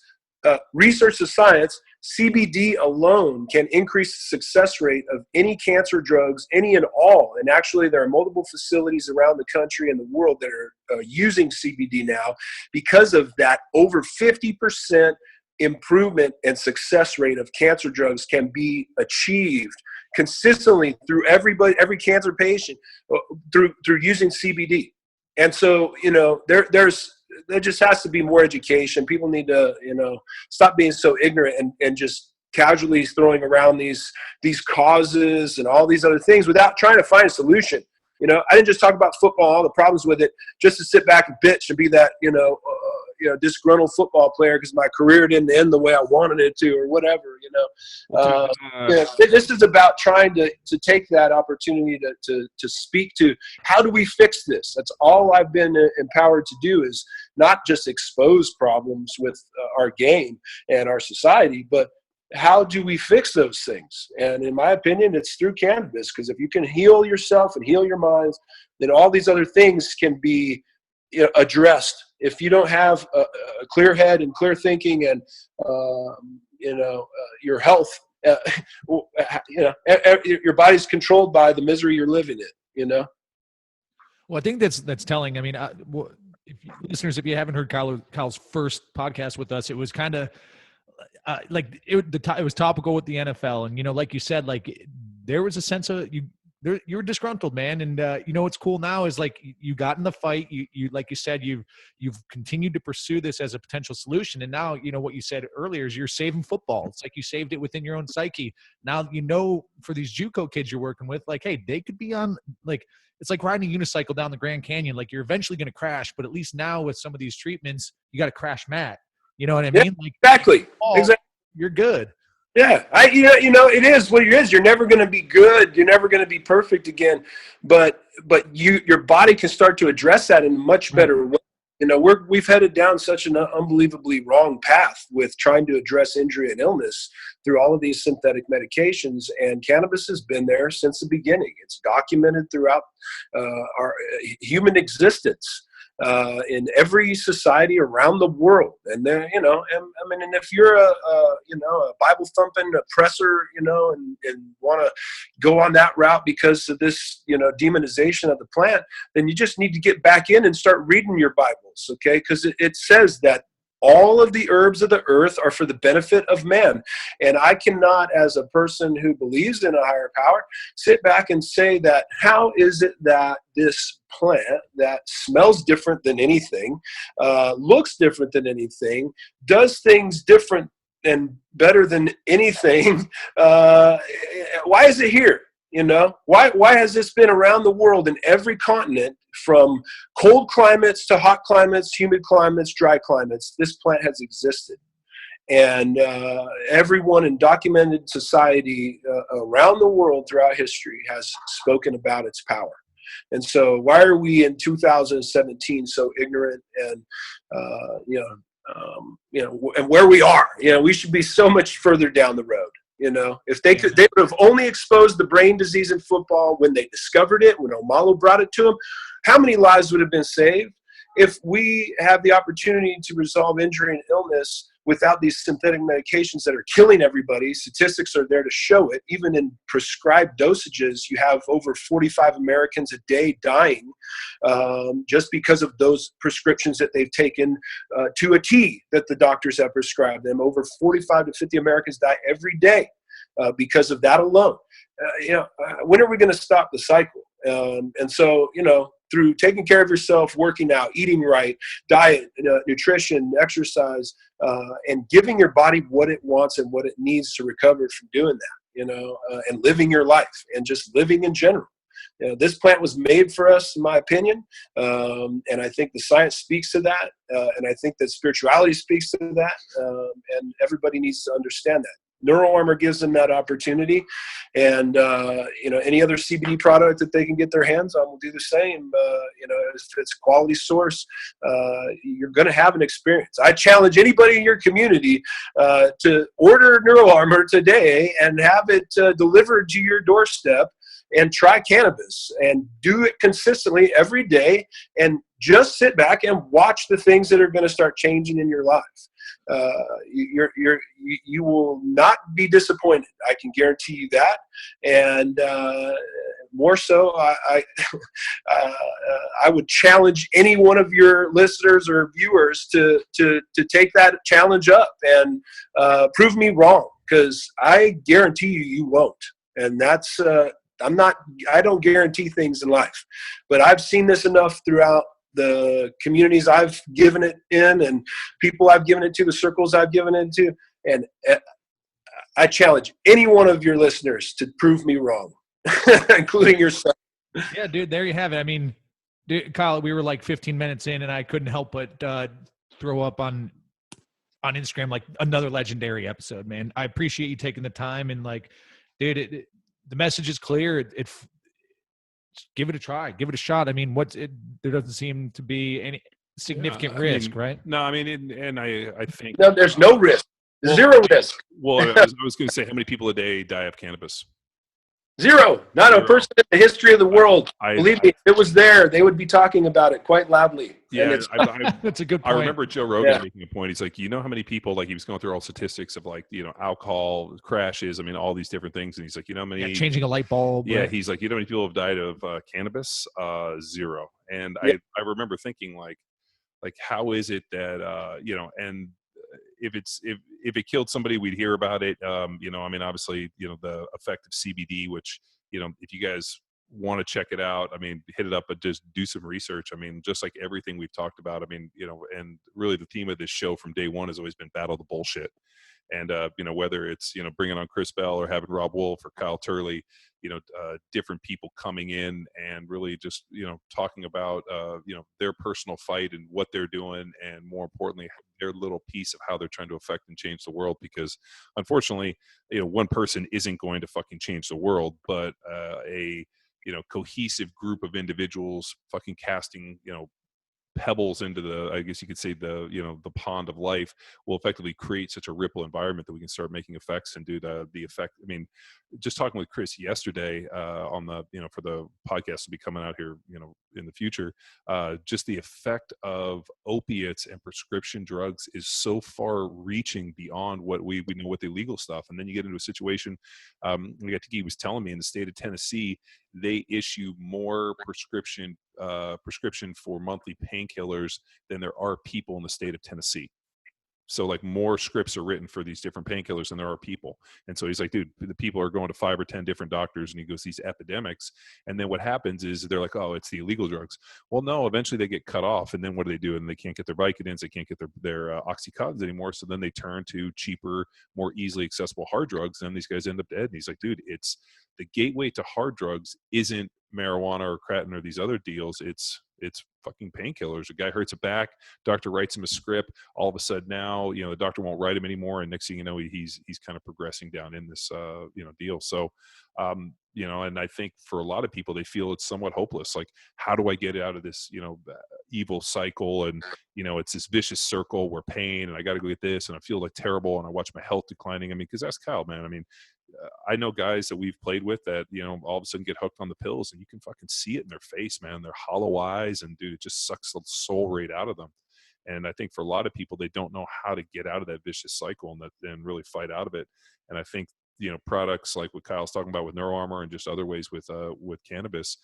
research the science, CBD alone can increase the success rate of any cancer drugs, any and all. And actually, there are multiple facilities around the country and the world that are using CBD now because of that. Over 50% improvement and success rate of cancer drugs can be achieved consistently through every cancer patient through using CBD. And so, there just has to be more education. People need to, stop being so ignorant and just casually throwing around these causes and all these other things without trying to find a solution. I didn't just talk about football, all the problems with it, just to sit back and bitch and be that, disgruntled football player because my career didn't end the way I wanted it to, or whatever. This is about trying to take that opportunity to speak to how do we fix this. That's all I've been empowered to do, is not just expose problems with our game and our society, but how do we fix those things? And in my opinion, it's through cannabis, because if you can heal yourself and heal your minds, then all these other things can be addressed. If you don't have a clear head and clear thinking and your health, your body's controlled by the misery you're living in. Well, I think that's telling. I mean, listeners, if you haven't heard Kyle's first podcast with us, it was kind of it was topical with the NFL, and like you said, like there was a sense of you're disgruntled, man. And what's cool now is like you got in the fight. You like you said, you've continued to pursue this as a potential solution. And now, what you said earlier is you're saving football. It's like you saved it within your own psyche. Now, for these JUCO kids you're working with, like, hey, they could be on, like, it's like riding a unicycle down the Grand Canyon. Like, you're eventually going to crash, but at least now with some of these treatments, you got a crash mat. You know what I mean? Like, exactly. You're good. Yeah, it is what it is. You're never going to be good. You're never going to be perfect again. But your body can start to address that in a much better way. We've headed down such an unbelievably wrong path with trying to address injury and illness through all of these synthetic medications. And cannabis has been there since the beginning. It's documented throughout our human existence. In every society around the world. And then, and if you're a Bible thumping oppressor, and want to go on that route because of this, demonization of the plant, then you just need to get back in and start reading your Bibles. Okay. Because it says that all of the herbs of the earth are for the benefit of man. And I cannot, as a person who believes in a higher power, sit back and say that how is it that this plant that smells different than anything, looks different than anything, does things different and better than anything, why is it here? Why has this been around the world in every continent, from cold climates to hot climates, humid climates, dry climates? This plant has existed. And everyone in documented society around the world throughout history has spoken about its power. And so why are we in 2017 so ignorant and, and where we are? We should be so much further down the road. If they would have only exposed the brain disease in football when they discovered it, when Omalo brought it to them, how many lives would have been saved? If we have the opportunity to resolve injury and illness without these synthetic medications that are killing everybody, statistics are there to show it. Even in prescribed dosages, you have over 45 Americans a day dying just because of those prescriptions that they've taken to a T that the doctors have prescribed them. Over 45 to 50 Americans die every day because of that alone. When are we going to stop the cycle? And so, through taking care of yourself, working out, eating right, diet, nutrition, exercise, and giving your body what it wants and what it needs to recover from doing that, and living your life and just living in general. This plant was made for us, in my opinion, and I think the science speaks to that, and I think that spirituality speaks to that, and everybody needs to understand that. Neural Armor gives them that opportunity, and any other CBD product that they can get their hands on will do the same. If it's a quality source, you're going to have an experience. I challenge anybody in your community to order Neural Armor today and have it delivered to your doorstep, and try cannabis and do it consistently every day, and just sit back and watch the things that are going to start changing in your life. You will not be disappointed. I can guarantee you that. And more so, I would challenge any one of your listeners or viewers to take that challenge up and prove me wrong, because I guarantee you won't. And that's I don't guarantee things in life, but I've seen this enough throughout the communities I've given it in, and people I've given it to, the circles I've given it to. And I challenge any one of your listeners to prove me wrong, including yourself. Yeah, dude, there you have it. I mean, dude, Kyle, we were like 15 minutes in, and I couldn't help but throw up on Instagram like another legendary episode, man. I appreciate you taking the time, and like, dude, the message is clear. Give it a try, give it a shot. I mean, there doesn't seem to be any significant risk, right? No, I mean, I think no, there's no risk, zero risk. Well, I was going to say, how many people a day die of cannabis? Zero. Not a person in the history of the world. Believe me, if it was there, they would be talking about it quite loudly. Yeah, that's a good point. I remember Joe Rogan making a point. He's like, how many people, like, he was going through all statistics of, like, alcohol crashes. I mean, all these different things. And he's like, how many? Changing a light bulb. Yeah, he's like, how many people have died of cannabis? Zero. And I remember thinking, like, how is it that and if it killed somebody, we'd hear about it. I mean, obviously, the effect of CBD, which, if you guys want to check it out, I mean, hit it up, but just do some research. I mean, just like everything we've talked about, I mean, and really the theme of this show from day one has always been battle the bullshit. And, whether it's, bringing on Chris Bell or having Rob Wolf or Kyle Turley, different people coming in and really just, talking about, their personal fight and what they're doing, and more importantly, their little piece of how they're trying to affect and change the world. Because unfortunately, one person isn't going to fucking change the world, but a cohesive group of individuals fucking casting, pebbles into the, I guess you could say, the pond of life, will effectively create such a ripple environment that we can start making effects and do the effect. I mean, just talking with Chris yesterday on the, for the podcast to be coming out here, in the future, just the effect of opiates and prescription drugs is so far reaching beyond what we know with the illegal stuff. And then you get into a situation, he was telling me, in the state of Tennessee, they issue more prescription for monthly painkillers than there are people in the state of Tennessee. So, like, more scripts are written for these different painkillers than there are people. And so he's like, dude, the people are going to 5 or 10 different doctors, and he goes, these epidemics. And then what happens is they're like, oh, it's the illegal drugs. Well, no, eventually they get cut off. And then what do? And they can't get their Vicodins, they can't get their Oxycontins anymore. So then they turn to cheaper, more easily accessible hard drugs. And these guys end up dead. And he's like, dude, it's the gateway to hard drugs isn't marijuana or kratom or these other deals. It's fucking painkillers. A guy hurts a back, doctor writes him a script. All of a sudden now, the doctor won't write him anymore, and next thing you know, he's kind of progressing down in this deal. So and I think for a lot of people, they feel it's somewhat hopeless. Like, how do I get out of this evil cycle? And it's this vicious circle where pain, and I got to go get this, and I feel like terrible, and I watch my health declining. I mean, because that's Kyle, man. I mean, I know guys that we've played with that, all of a sudden get hooked on the pills, and you can fucking see it in their face, man. Their hollow eyes, and dude, it just sucks the soul right out of them. And I think for a lot of people, they don't know how to get out of that vicious cycle and really fight out of it. And I think, products like what Kyle's talking about with Neural Armor and just other ways with cannabis,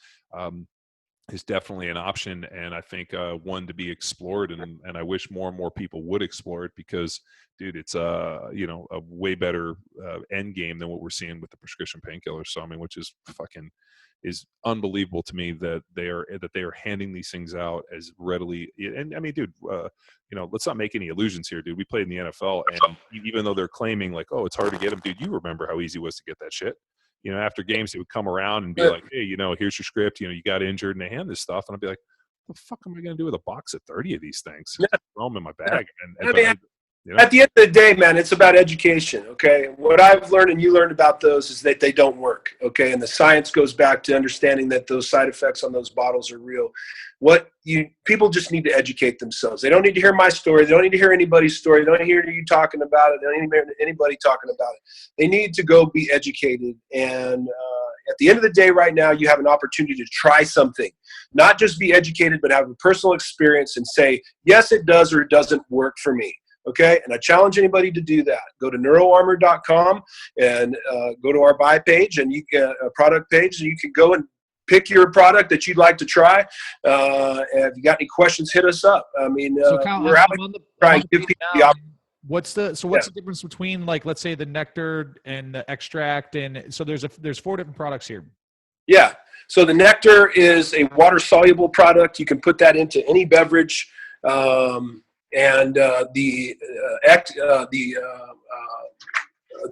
is definitely an option, and I think one to be explored, and I wish more and more people would explore it, because, dude, it's a way better end game than what we're seeing with the prescription painkillers. So I mean, which is unbelievable to me that they are handing these things out as readily. And I mean, dude, let's not make any illusions here, dude. We played in the NFL, and even though they're claiming like, oh, it's hard to get them, dude, you remember how easy it was to get that shit. After games, they would come around and be like, hey, here's your script. You got injured, and they hand this stuff. And I'd be like, what the fuck am I going to do with a box of 30 of these things? Yeah. Throw them in my bag. You know? At the end of the day, man, it's about education, okay? What I've learned and you learned about those is that they don't work, okay? And the science goes back to understanding that those side effects on those bottles are real. People just need to educate themselves. They don't need to hear my story. They don't need to hear anybody's story. They don't need to hear you talking about it. They don't need to hear anybody talking about it. They need to go be educated. And at the end of the day right now, you have an opportunity to try something. Not just be educated, but have a personal experience and say, yes, it does or it doesn't work for me. Okay, and I challenge anybody to do that. Go to neuroarmor.com and go to our buy page and you can a product page, and you can go and pick your product that you'd like to try. And if you got any questions, hit us up. I mean, So Kyle, we're out trying to give people the opportunity. What's the difference between, like, let's say the nectar and the extract? And so there's 4 different products here. Yeah. So the nectar is a water soluble product. You can put that into any beverage. And the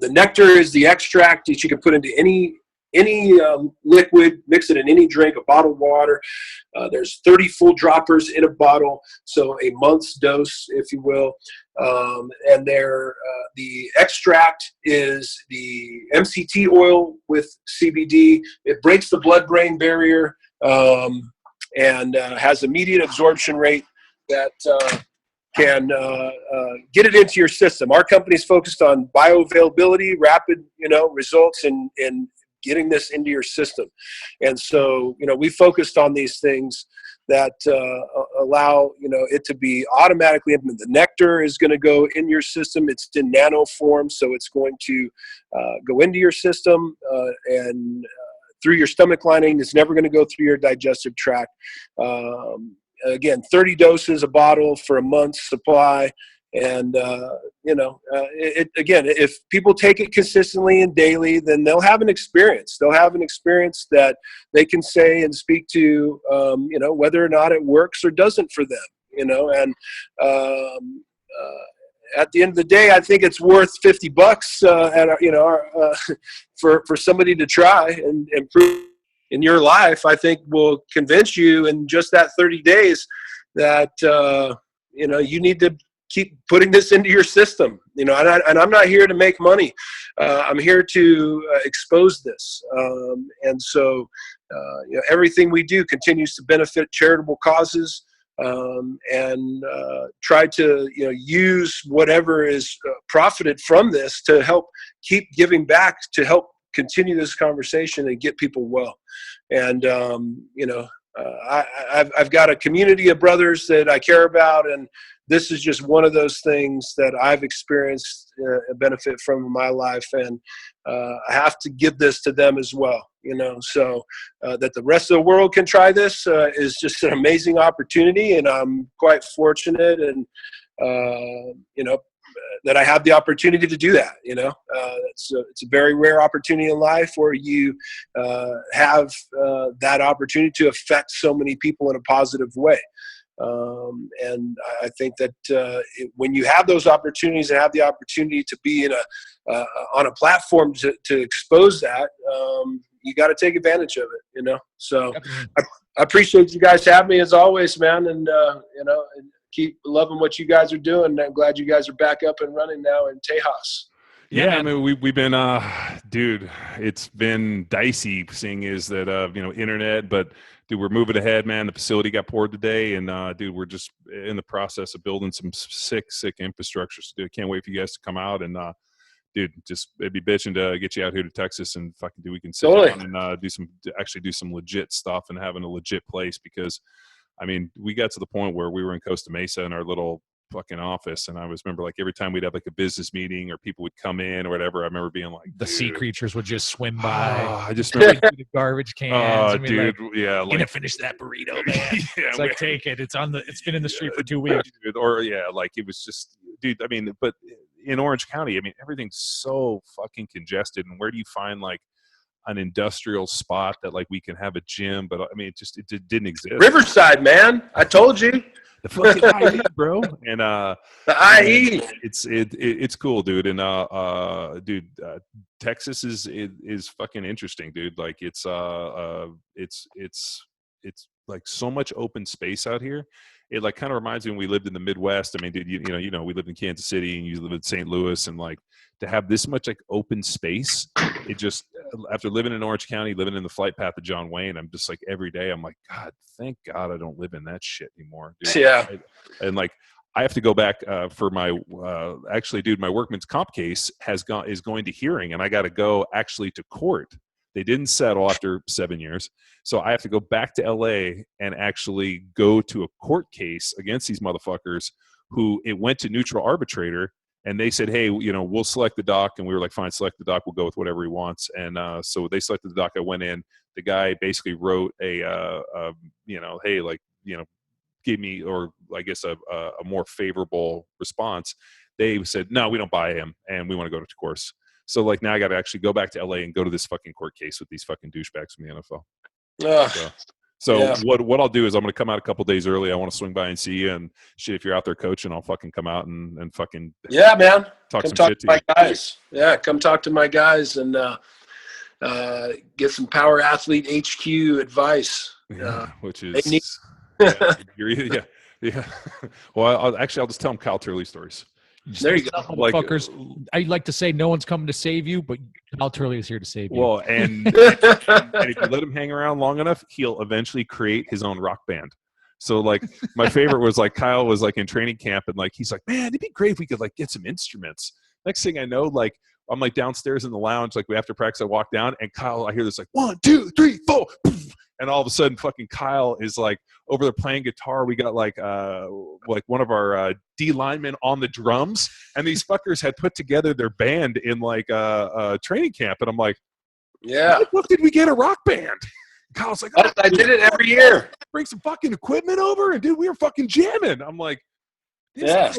nectar is the extract that you can put into any liquid, mix it in any drink, a bottled water. There's 30 full droppers in a bottle, so a month's dose, if you will. And the extract is the MCT oil with CBD. It breaks the blood-brain barrier and has immediate absorption rate that can get it into your system. Our company is focused on bioavailability, rapid, results in getting this into your system. And so, we focused on these things that allow, it to be automatically implemented. The nectar is going to go in your system. It's in nano form, so it's going to go into your system and through your stomach lining. It's never going to go through your digestive tract. Again, 30 doses a bottle for a month's supply. And, again, if people take it consistently and daily, then they'll have an experience. They'll have an experience that they can say and speak to, whether or not it works or doesn't for them, and at the end of the day, I think it's worth $50 for somebody to try and improve in your life. I think will convince you in just that 30 days that, you need to keep putting this into your system, and I'm not here to make money. I'm here to expose this. And so, everything we do continues to benefit charitable causes, and try to, use whatever is profited from this to help keep giving back, to help continue this conversation and get people well. And, I've got a community of brothers that I care about, and this is just one of those things that I've experienced a benefit from in my life, and I have to give this to them as well, so that the rest of the world can try this is just an amazing opportunity, and I'm quite fortunate and, that I have the opportunity to do that. It's a very rare opportunity in life where you have that opportunity to affect so many people in a positive way. And I think that when you have those opportunities and have the opportunity to be on a platform to expose that, you got to take advantage of it, So I appreciate you guys having me as always, man. And, keep loving what you guys are doing. I'm glad you guys are back up and running now in Tejas. Yeah, I mean, we've been, dude, it's been dicey seeing is that, internet, but dude, we're moving ahead, man. The facility got poured today, and dude, we're just in the process of building some sick infrastructure. So dude, I can't wait for you guys to come out and, dude, just it'd be bitching to get you out here to Texas and fucking we can sit down and do some legit stuff and having a legit place, because I mean, we got to the point where we were in Costa Mesa in our little fucking office, and I remember like every time we'd have like a business meeting or people would come in or whatever, I remember being like, the sea creatures would just swim by. I just remember the garbage cans. Dude, yeah, like, gonna finish that burrito, man. Yeah, it's like, take it. It's been in the street for 2 weeks. Or like it was just, dude. I mean, but in Orange County, I mean, everything's so fucking congested, and where do you find like an industrial spot that like we can have a gym? But I mean, it didn't exist. Riverside, man. I told you. The fucking IE, bro. And the IE. It's cool, dude. And dude, Texas is fucking interesting, dude. Like it's like so much open space out here. It like kind of reminds me when we lived in the Midwest. I mean, dude, you know, we lived in Kansas City and you live in St. Louis, and like to have this much like open space, it just, after living in Orange County, living in the flight path of John Wayne, I'm just like every day I'm like, God, thank God I don't live in that shit anymore, dude. Yeah. And like I have to go back for my actually, dude, my workman's comp case is going to hearing, and I got to go actually to court. They didn't settle after 7 years. So I have to go back to LA and actually go to a court case against these motherfuckers who it went to neutral arbitrator, and they said, hey, you know, we'll select the doc. And we were like, fine, select the doc. We'll go with whatever he wants. And so they selected the doc. I went in. The guy basically wrote a you know, hey, like, you know, give me, or I guess a more favorable response. They said, no, we don't buy him, and we want to go to course. So like now I got to actually go back to LA and go to this fucking court case with these fucking douchebags from the NFL. So yeah. what I'll do is I'm going to come out a couple days early. I want to swing by and see you, and shit, if you're out there coaching, I'll fucking come out and fucking yeah, man. Talk come some talk shit to to my you. guys. Yeah, come talk to my guys and get some Power Athlete HQ advice. Which is need- yeah. Well, I'll just tell them Kyle Turley stories. There you go. Motherfuckers, I like to say no one's coming to save you, but Kyle Turley is here to save you. Well, and if you let him hang around long enough, he'll eventually create his own rock band. So like my favorite was like Kyle was like in training camp, and like he's like, man, it'd be great if we could like get some instruments. Next thing I know, like I'm like downstairs in the lounge, like after practice I walk down, and Kyle, I hear this like 1, 2, 3, 4, and all of a sudden fucking Kyle is like over there playing guitar. We got like one of our D linemen on the drums, and these fuckers had put together their band in like training camp, and I'm like, yeah, what did we get a rock band? Kyle's like, I did it every year. Bring some fucking equipment over, and dude, we were fucking jamming. I'm like, yeah.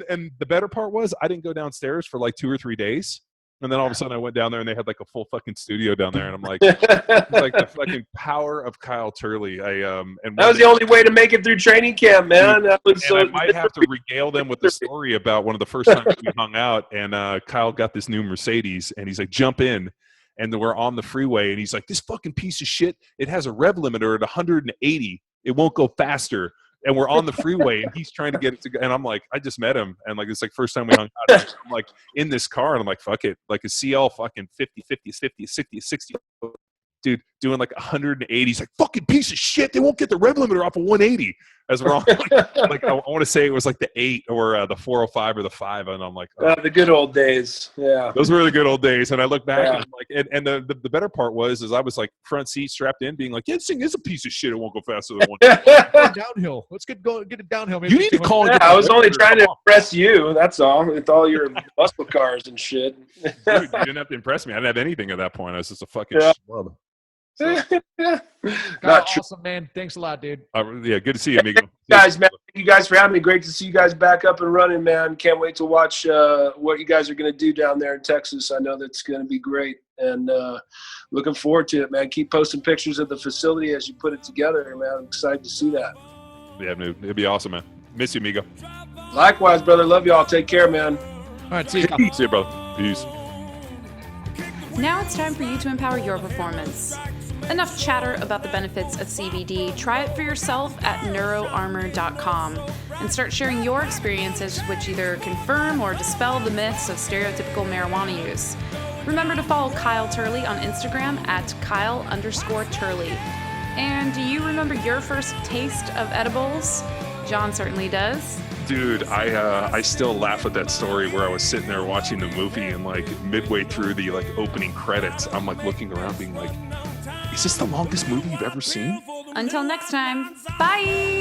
And the better part was I didn't go downstairs for like 2 or 3 days. And then all of a sudden I went down there and they had like a full fucking studio down there. And I'm like, it's like the fucking power of Kyle Turley. And that was the only way to make it through training camp, man. That was I might have to regale them with the story about one of the first times we hung out, and Kyle got this new Mercedes, and he's like, jump in. And then we're on the freeway, and he's like, this fucking piece of shit, it has a rev limiter at 180. It won't go faster. And we're on the freeway, and he's trying to get it to go. And I'm like, I just met him. And like, it's like first time we hung out. I'm like in this car, and I'm like, fuck it. Like a CL fucking 50, 60. Dude, doing like 180. He's like, fucking piece of shit. They won't get the rev limiter off of 180. As we're on, like I want to say it was like the 8 or the 405 or the 5. And I'm like, oh. The good old days. Yeah. Those were the good old days. And I look back and I'm like, and the better part was I was like front seat strapped in, being like, yeah, this thing is a piece of shit. It won't go faster than 180. Downhill. Let's get it downhill. Maybe You need to call. I was only trying to impress you. That's all. With all your muscle cars and shit. Dude, you didn't have to impress me. I didn't have anything at that point. I was just a fucking schlub. So. Not true. Awesome, man. Thanks a lot, dude. Yeah, good to see you, amigo. Guys, man, thank you guys for having me. Great to see you guys back up and running, man. Can't wait to watch what you guys are going to do down there in Texas. I know that's going to be great, and looking forward to it, man. Keep posting pictures of the facility as you put it together, man. I'm excited to see that. Yeah, dude, it'd be awesome, man. Miss you, amigo. Likewise, brother. Love y'all. Take care, man. All right, see you. See you, brother. Peace. Now it's time for you to empower your performance. Enough chatter about the benefits of CBD. Try it for yourself at neuroarmor.com and start sharing your experiences, which either confirm or dispel the myths of stereotypical marijuana use. Remember to follow Kyle Turley on Instagram at Kyle_Turley. And do you remember your first taste of edibles? John certainly does. Dude, I still laugh at that story where I was sitting there watching the movie, and like midway through the like opening credits, I'm like looking around being like, is this the longest movie you've ever seen? Until next time, bye!